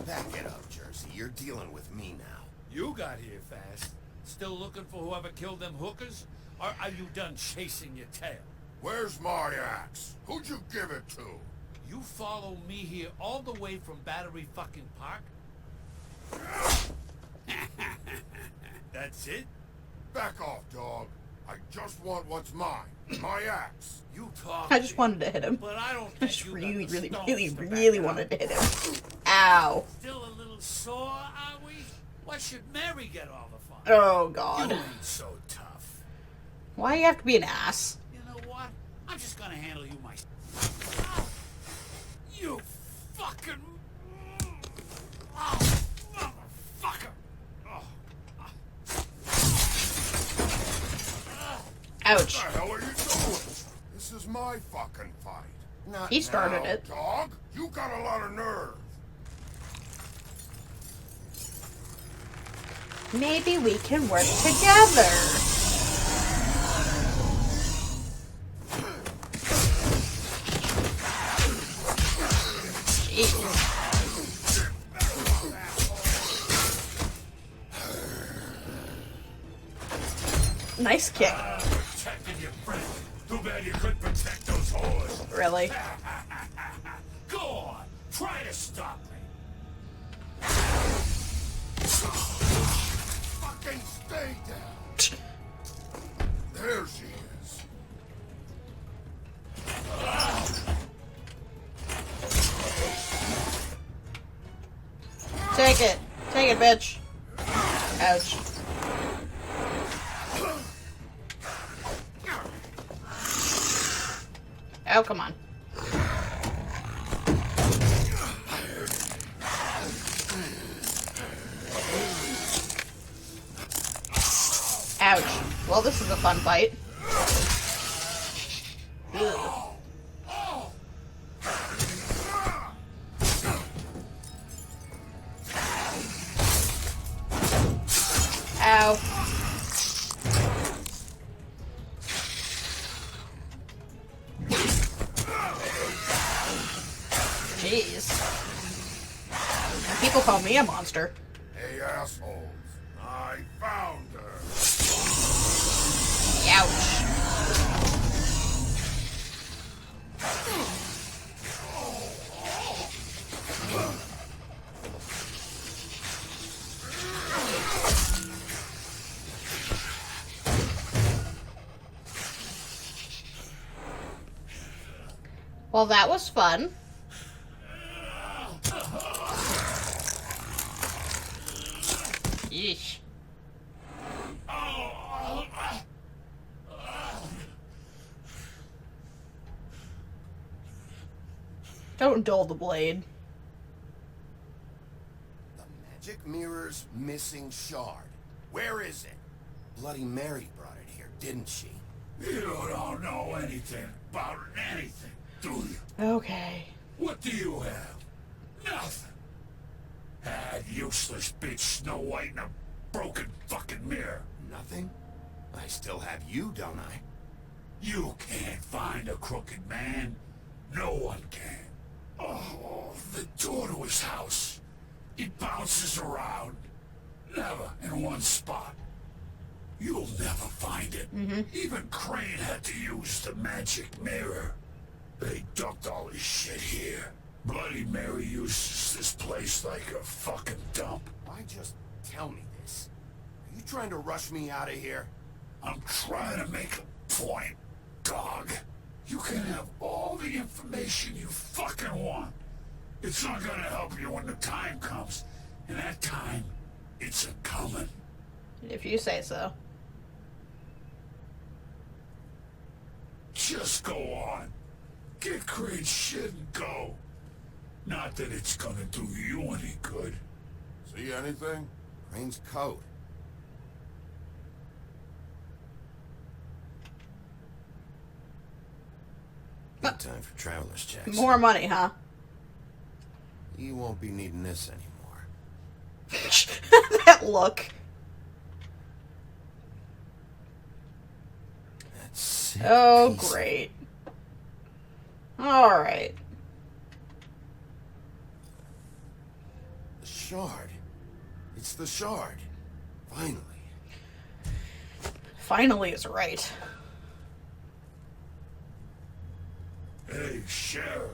Back it up, Jersey. You're dealing with me now. You got here fast. Still looking for whoever killed them hookers? Or are you done chasing your tail? Where's my axe? Who'd you give it to? You follow me here all the way from Battery fucking Park? That's it? Back off, dog. I just want what's mine. My axe. You talk. I just wanted to hit him. But I don't I think just you really, got the really, stones really, to back really it up. wanted to hit him. Ow. Still a little sore, are we? Why should Mary get all the fun? Oh, You God. ain't so tough. Why do you have to be an ass? You know what? I'm just gonna handle you myself. You fucking... Oh, motherfucker! Oh. Ouch. What the hell are you doing? This is my fucking fight. Not He started now. it. Dog, you got a lot of nerve. Maybe we can work together. Jeez. Nice kick. Protecting your friend. Too bad you couldn't protect those whores. Really? Go on. Try to stop me. Fucking stay down. There she is. Take it. Take it, bitch. Ouch. Oh, come on. Ouch. Well, this is a fun fight. Ugh. Ow. Jeez. People call me a monster. Hey, assholes. I found her. Ouch. Well, that was fun. Yeesh. Don't dull the blade. The magic mirror's missing shard. Where is it? Bloody Mary brought it here, didn't she? You don't know anything about anything, do you? Okay. What do you have? Nothing. That useless bitch Snow White and a broken fucking mirror. Nothing? I still have you, don't I? You can't find a crooked man. No one can. Oh, the door to his house. It bounces around. Never in one spot. You'll never find it. Even Crane had to use the magic mirror. They dumped all his shit here. Bloody Mary uses this place like a fucking dump. Why just tell me this? Are you trying to rush me out of here? I'm trying to make a point, dog. You can have all the information you fucking want. It's not gonna help you when the time comes. And that time, it's a-coming. If you say so. Just go on. Get Crane's shit and go. Not that it's gonna do you any good. See anything? Crane's code. No time for traveler's checks. More money, huh? You won't be needing this anymore. That look. That's it. Oh, great. Alright. The shard. It's the shard. Finally. Finally is right. Hey, Sheriff.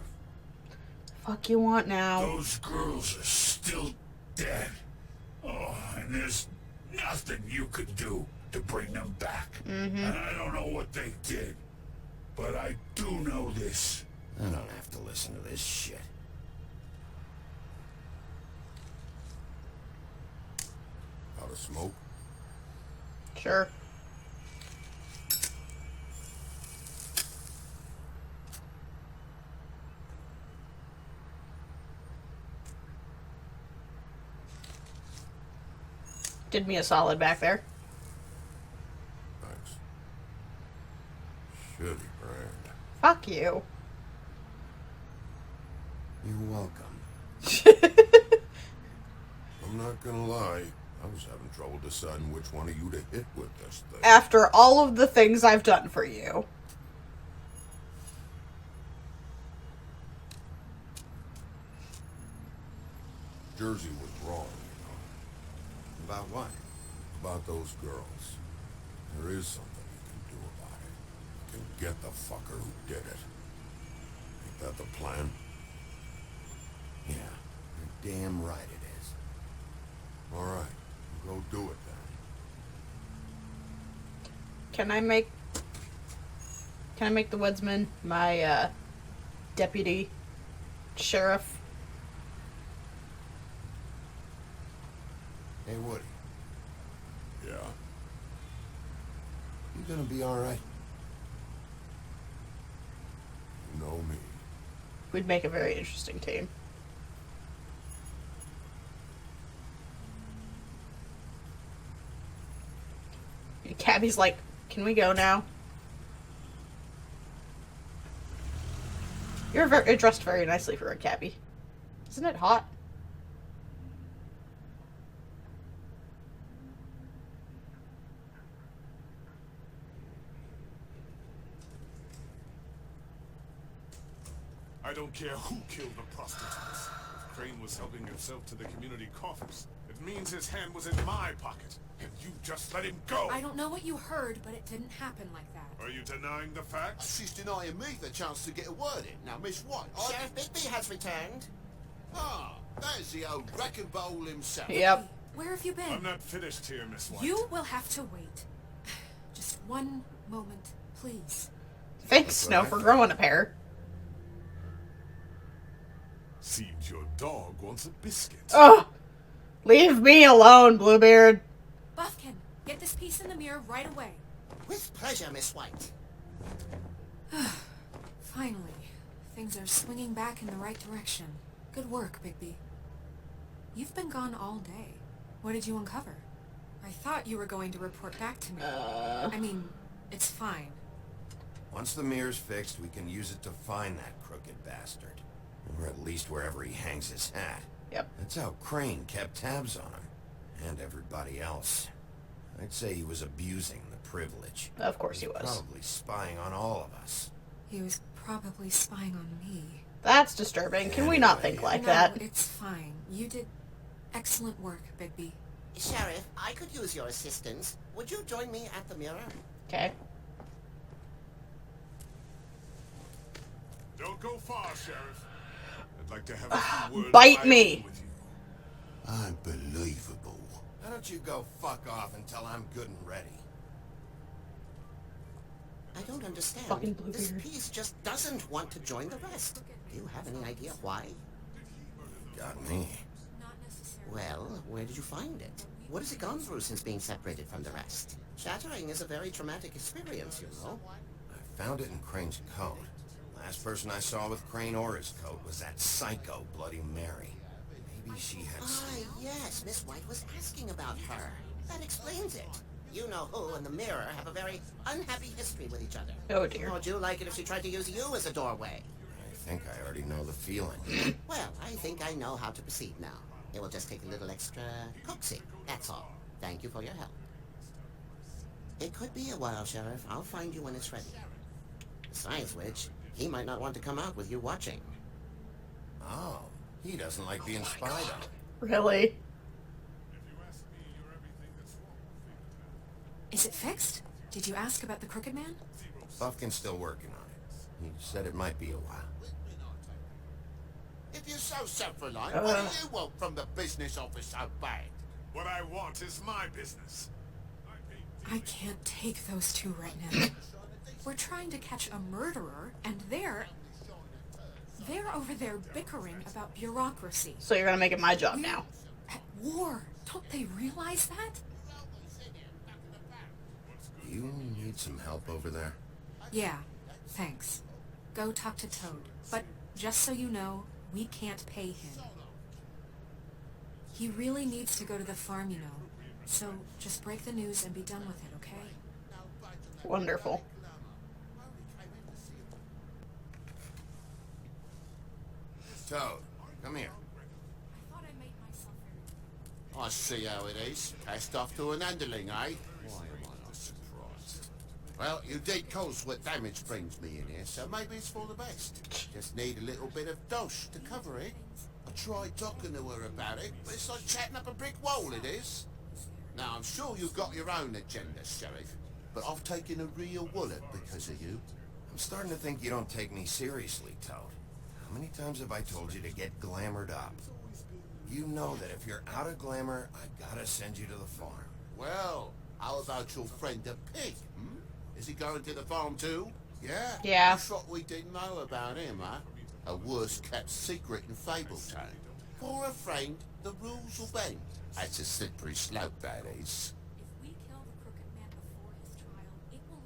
Fuck you want now? Those girls are still dead. Oh, and there's nothing you could do to bring them back. And I don't know what they did, but I do know this. I don't have to listen to this shit. Out of smoke? Sure. Did me a solid back there. Thanks. Shitty brand. Fuck you. You're welcome. I'm not gonna lie. I was having trouble deciding which one of you to hit with this thing. After all of the things I've done for you. Jersey was wrong, you know. About what? About those girls. There is something you can do about it. You can get the fucker who did it. Ain't that the plan? Yeah, you're damn right it is. All right, go do it then. Can I make the woodsman my deputy sheriff? Hey, Woody. Yeah. You gonna be all right? You know me. We'd make a very interesting team. And Cabby's like, can we go now? You're dressed very nicely for a Cabby. Isn't it hot? I don't care who killed the prostitutes. If Crane was helping himself to the community coffers, it means his hand was in my pocket, and you just let him go! I don't know what you heard, but it didn't happen like that. Are you denying the facts? She's denying me the chance to get a word in. Now, Miss White, Sheriff Bigby has returned. Ah, there's the old wrecking bowl himself. Yep. Where have you been? I'm not finished here, Miss White. You will have to wait. Just one moment, please. Thanks, Snow, for growing a pair. Seems your dog wants a biscuit. Ugh! Leave me alone, Bluebeard. Buffkin, get this piece in the mirror right away. With pleasure, Miss White. Finally. Things are swinging back in the right direction. Good work, Bigby. You've been gone all day. What did you uncover? I thought you were going to report back to me. I mean, it's fine. Once the mirror's fixed, we can use it to find that crooked bastard. Or at least wherever he hangs his hat. Yep. That's how Crane kept tabs on him. And everybody else. I'd say he was abusing the privilege. Of course he was. Probably spying on all of us. He was probably spying on me. That's disturbing. Can we not think like that? No, it's fine. You did excellent work, Bigby. Sheriff, I could use your assistance. Would you join me at the mirror? Okay. Don't go far, Sheriff. I'd like to have a few words Bite of my me. own with you. Unbelievable. Why don't you go fuck off until I'm good and ready? I don't understand. Fucking Bluebeard. This piece just doesn't want to join the rest. Do you have any idea why? Got me. Well, where did you find it? What has it gone through since being separated from the rest? Shattering is a very traumatic experience, you know. I found it in Crane's coat. Last person I saw with Crane or his coat was that psycho Bloody Mary. Maybe she had some... Yes, Miss White was asking about her. That explains it. You know who and the mirror have a very unhappy history with each other. Oh dear. Would you like it if she tried to use you as a doorway? I think I already know the feeling. Well, I think I know how to proceed now. It will just take a little extra coaxing, that's all. Thank you for your help. It could be a while, Sheriff. I'll find you when it's ready. Besides which, he might not want to come out with you watching. Oh, he doesn't like being spied on. Really? Is it fixed? Did you ask about the Crooked Man? Buffkin's still working on it. He said it might be a while. If you're so self-reliant, what do you want from the business office so bad? What I want is my business. I can't take those two right now. We're trying to catch a murderer, and they're over there bickering about bureaucracy. So you're gonna make it my job now. At war. Don't they realize that? You need some help over there? Yeah, thanks. Go talk to Toad. But just so you know, we can't pay him. He really needs to go to the farm, you know. So just break the news and be done with it, okay? Wonderful. Toad, come here. I see how it is. Passed off to an underling, eh? Why am I not surprised? Well, you did cause what damage brings me in here, so maybe it's for the best. Just need a little bit of dosh to cover it. I tried talking to her about it, but it's like chatting up a brick wall, it is. Now, I'm sure you've got your own agenda, Sheriff, but I've taken a real wallet because of you. I'm starting to think you don't take me seriously, Toad. How many times have I told you to get glamored up? You know that if you're out of glamour, I gotta send you to the farm. Well, how about your friend the pig, hmm? Is he going to the farm too? Yeah? Yeah. You thought we didn't know about him, huh? A worst-kept secret in Fabletown. For a friend, the rules will bend. That's a slippery slope, that is.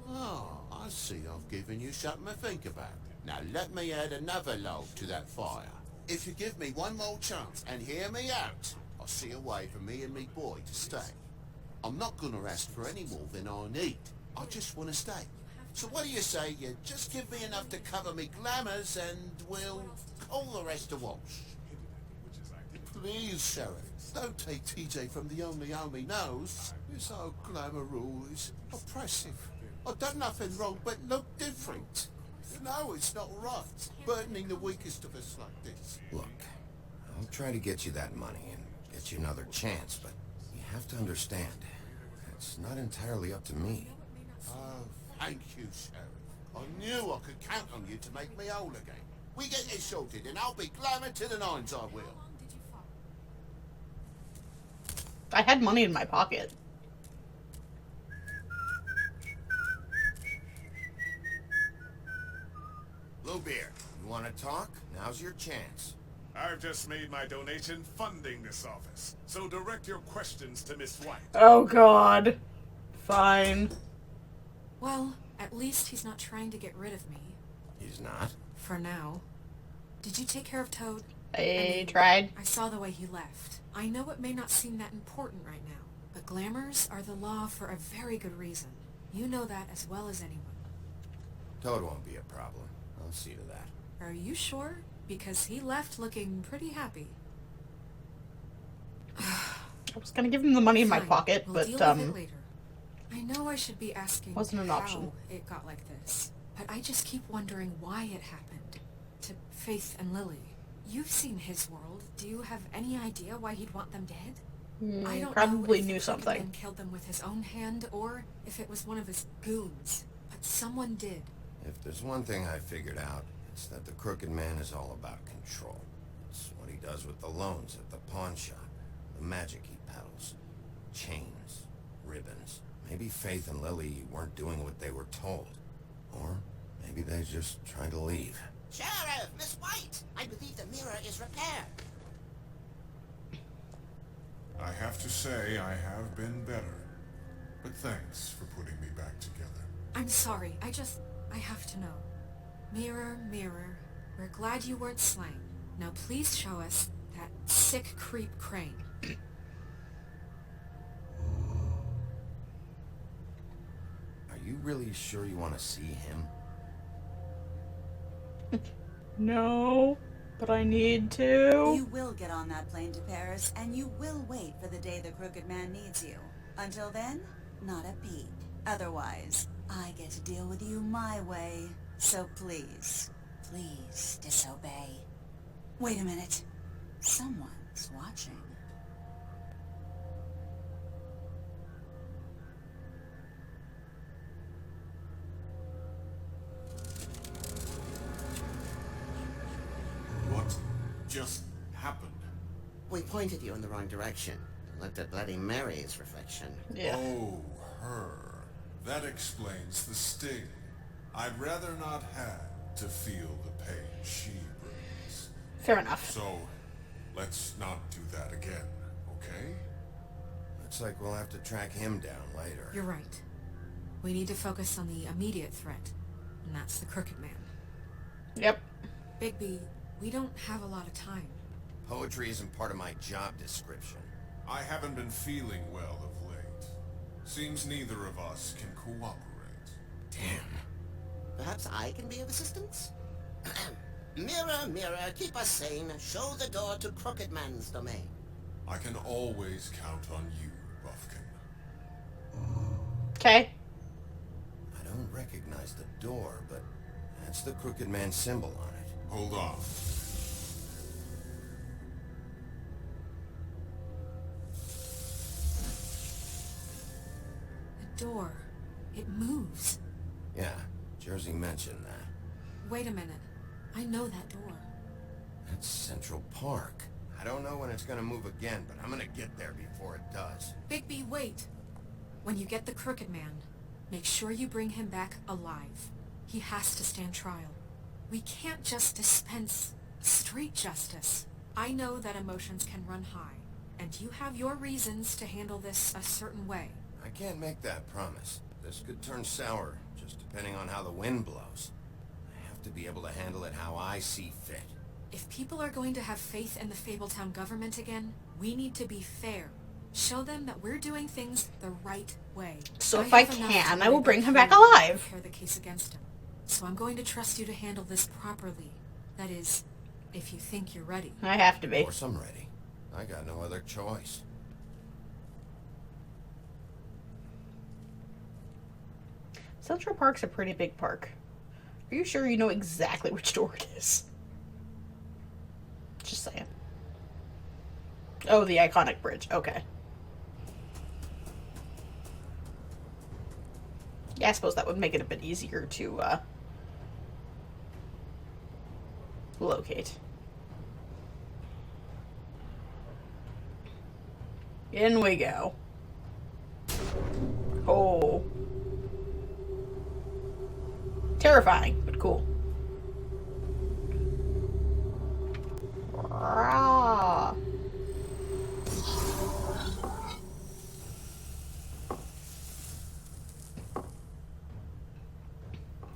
Oh, I see I've given you something to think about. Now let me add another log to that fire. If you give me one more chance and hear me out, I'll see a way for me and me boy to stay. I'm not gonna ask for any more than I need. I just want to stay. So what do you say you just give me enough to cover me glamours and we'll call the rest a wash? Please, Sheriff, don't take TJ from the only home he knows. This whole glamour rule is oppressive. I've done nothing wrong but look different. No, it's not right. Burdening the weakest of us like this. Look, I'll try to get you that money and get you another chance, but you have to understand, it's not entirely up to me. Oh, thank you, Sheriff. I knew I could count on you to make me whole again. We get this sorted and I'll be glamour to the nines, I will. I had money in my pocket. Bluebeard, you want to talk? Now's your chance. I've just made my donation funding this office, so direct your questions to Miss White. Oh god. Fine. Well, at least he's not trying to get rid of me. He's not? For now. Did you take care of Toad? I tried. I saw the way he left. I know it may not seem that important right now, but glamours are the law for a very good reason. You know that as well as anyone. Toad won't be a problem. I'll see to that. Are you sure? Because he left looking pretty happy. I was gonna give him the money in my pocket, We'll but deal with it later. I know I should be asking wasn't an how option. it got like this, but I just keep wondering why it happened. To Faith and Lily. You've seen his world. Do you have any idea why he'd want them dead? I don't probably know if knew the something. Crooked Man killed them with his own hand, or if it was one of his goons. But someone did. If there's one thing I figured out, it's that the Crooked Man is all about control. It's what he does with the loans at the pawn shop, the magic he peddles, chains, ribbons. Maybe Faith and Lily weren't doing what they were told. Or maybe they're just trying to leave. Sheriff, Miss White! I believe the mirror is repaired. I have to say I have been better. But thanks for putting me back together. I'm sorry, I have to know. Mirror, mirror, we're glad you weren't slain. Now please show us that sick creep Crane. Are you really sure you want to see him? No, but I need to. You will get on that plane to Paris, and you will wait for the day the Crooked Man needs you. Until then, not a peep. Otherwise, I get to deal with you my way. So please, please disobey. Wait a minute. Someone's watching. What just happened? We pointed you in the wrong direction. Looked at Bloody Mary's reflection. Yeah. Oh, her. That explains the sting. I'd rather not have to feel the pain she brings. Fair enough. So, let's not do that again, okay? Looks like we'll have to track him down later. You're right. We need to focus on the immediate threat, and that's the Crooked Man. Yep. Bigby, we don't have a lot of time. Poetry isn't part of my job description. I haven't been feeling well of late. Seems neither of us can cooperate. Damn. Perhaps I can be of assistance? Mirror, mirror, keep us sane. Show the door to Crooked Man's domain. I can always count on you, Buffkin. Okay. I don't recognize the door, but that's the Crooked Man symbol on it. Hold on. The door. It moves. Yeah, Jersey mentioned that. Wait a minute. I know that door. That's Central Park. I don't know when it's gonna move again, but I'm gonna get there before it does. Bigby, wait. When you get the Crooked Man, make sure you bring him back alive. He has to stand trial. We can't just dispense street justice. I know that emotions can run high, and you have your reasons to handle this a certain way. I can't make that promise. This could turn sour, just depending on how the wind blows. I have to be able to handle it how I see fit. If people are going to have faith in the Fabletown government again, we need to be fair. Show them that we're doing things the right way. So if I have enough can, to I will make bring it him back clear alive. to prepare the case against him. So I'm going to trust you to handle this properly. That is, if you think you're ready. I have to be. Of course I'm ready. I got no other choice. Central Park's a pretty big park. Are you sure you know exactly which door it is? Just saying. Oh, the iconic bridge. Okay. Yeah, I suppose that would make it a bit easier to, locate. In we go. Oh. Terrifying, but cool. Rah.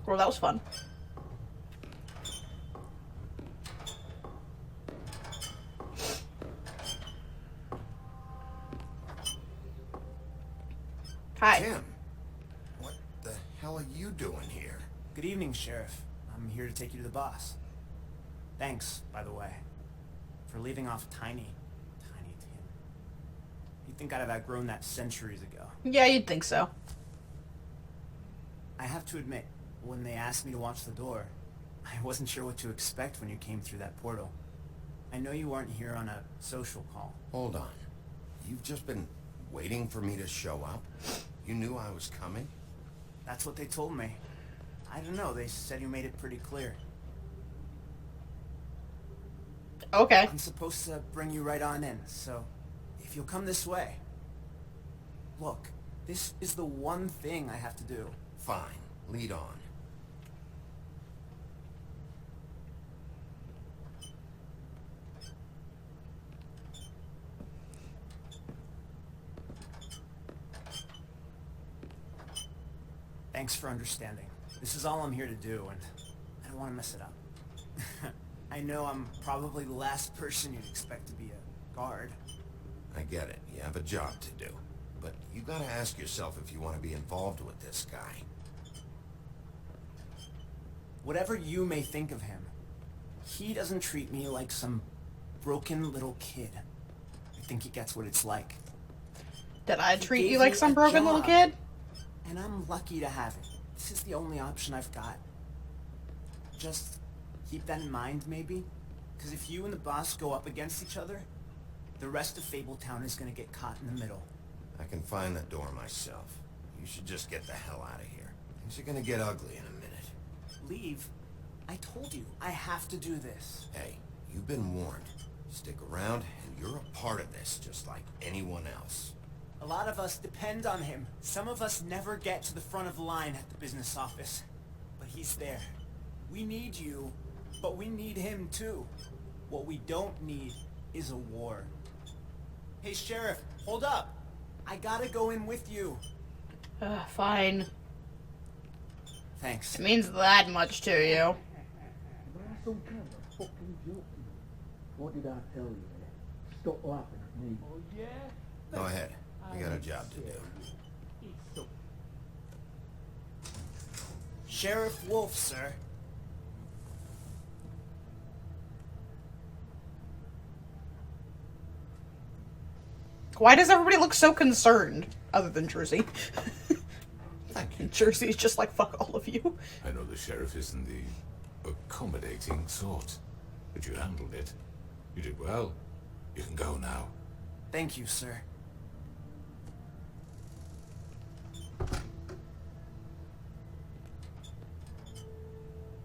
Well, that was fun. Hi. Tim, what the hell are you doing here? Good evening, Sheriff. I'm here to take you to the boss. Thanks, by the way, for leaving off Tiny Tim. You'd think I'd have outgrown that centuries ago. Yeah, you'd think so. I have to admit, when they asked me to watch the door, I wasn't sure what to expect when you came through that portal. I know you weren't here on a social call. Hold on. You've just been waiting for me to show up? You knew I was coming? That's what they told me. I don't know, they said you made it pretty clear. Okay. I'm supposed to bring you right on in, so if you'll come this way. Look, this is the one thing I have to do. Fine. Lead on. Thanks for understanding. This is all I'm here to do, and I don't want to mess it up. I know I'm probably the last person you'd expect to be a guard. I get it. You have a job to do. But you gotta ask yourself if you want to be involved with this guy. Whatever you may think of him, he doesn't treat me like some broken little kid. I think he gets what it's like. Did I He treat gave you like me some a broken little job, kid? And I'm lucky to have it. This is the only option I've got. Just keep that in mind, maybe? Because if you and the boss go up against each other, the rest of Fabletown is going to get caught in the middle. I can find the door myself. You should just get the hell out of here. Things are gonna get ugly in a minute. Leave? I told you, I have to do this. Hey, you've been warned. Stick around, and you're a part of this, just like anyone else. A lot of us depend on him. Some of us never get to the front of the line at the business office. But he's there. We need you, but we need him too. What we don't need is a war. Hey, Sheriff, hold up. I gotta go in with you. Fine. Thanks. It means that much to you. Some kind of fucking joke. What did I tell you? Stop laughing at me. Oh yeah? Go ahead. You got a job to do. Sheriff Wolf, sir. Why does everybody look so concerned? Other than Jersey. Thank you. Jersey's just like, fuck all of you. I know the sheriff isn't the accommodating sort, but you handled it. You did well. You can go now. Thank you, sir.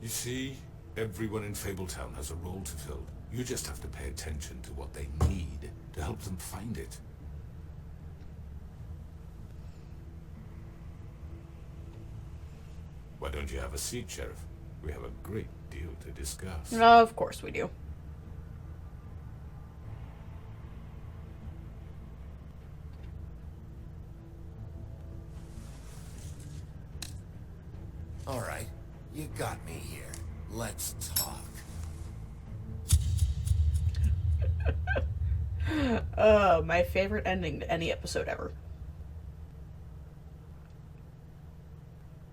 You see, everyone in Fabletown has a role to fill. You just have to pay attention to what they need to help them find it. Why don't you have a seat, Sheriff? We have a great deal to discuss. Of course we do. All right. You got me here. Let's talk. My favorite ending to any episode ever.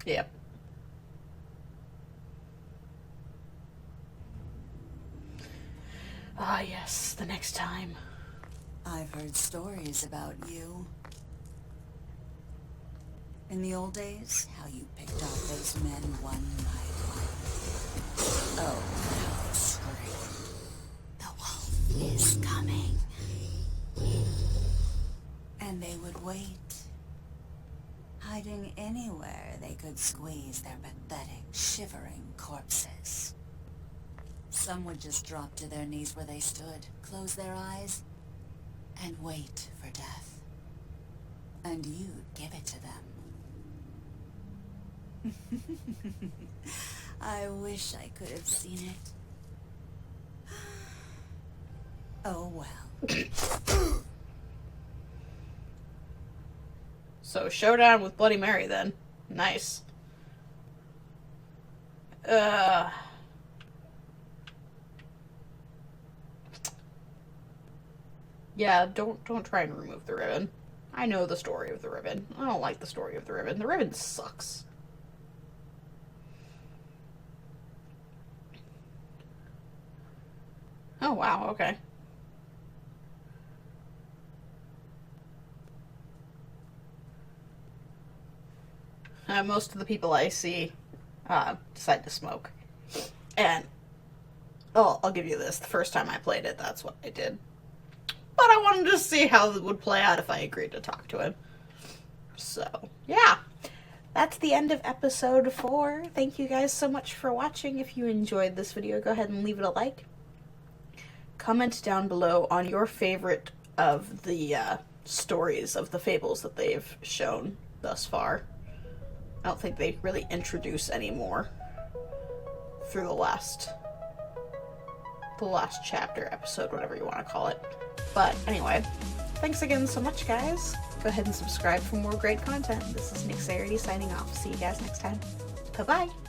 Yep. Ah, yes, the next time. I've heard stories about you. In the old days, how you picked off those men one by one. Oh, how scream. The wolf is coming. And they would wait, hiding anywhere they could squeeze their pathetic, shivering corpses. Some would just drop to their knees where they stood, close their eyes, and wait for death. And you'd give it to them. I wish I could have seen it. Oh well. So, showdown with Bloody Mary then. Nice. Yeah, don't try and remove the ribbon. I know the story of the ribbon. I don't like the story of the ribbon. The ribbon sucks. Oh, wow, okay. Most of the people I see decide to smoke. And, oh, I'll give you this. The first time I played it, that's what I did. But I wanted to see how it would play out if I agreed to talk to him. So, yeah. That's the end of episode 4. Thank you guys so much for watching. If you enjoyed this video, go ahead and leave it a like. Comment down below on your favorite of the stories of the fables that they've shown thus far. I don't think they really introduce any more through the last chapter, episode, whatever you want to call it. But anyway, thanks again so much, guys. Go ahead and subscribe for more great content. This is Nyxarity signing off. See you guys next time. Bye-bye.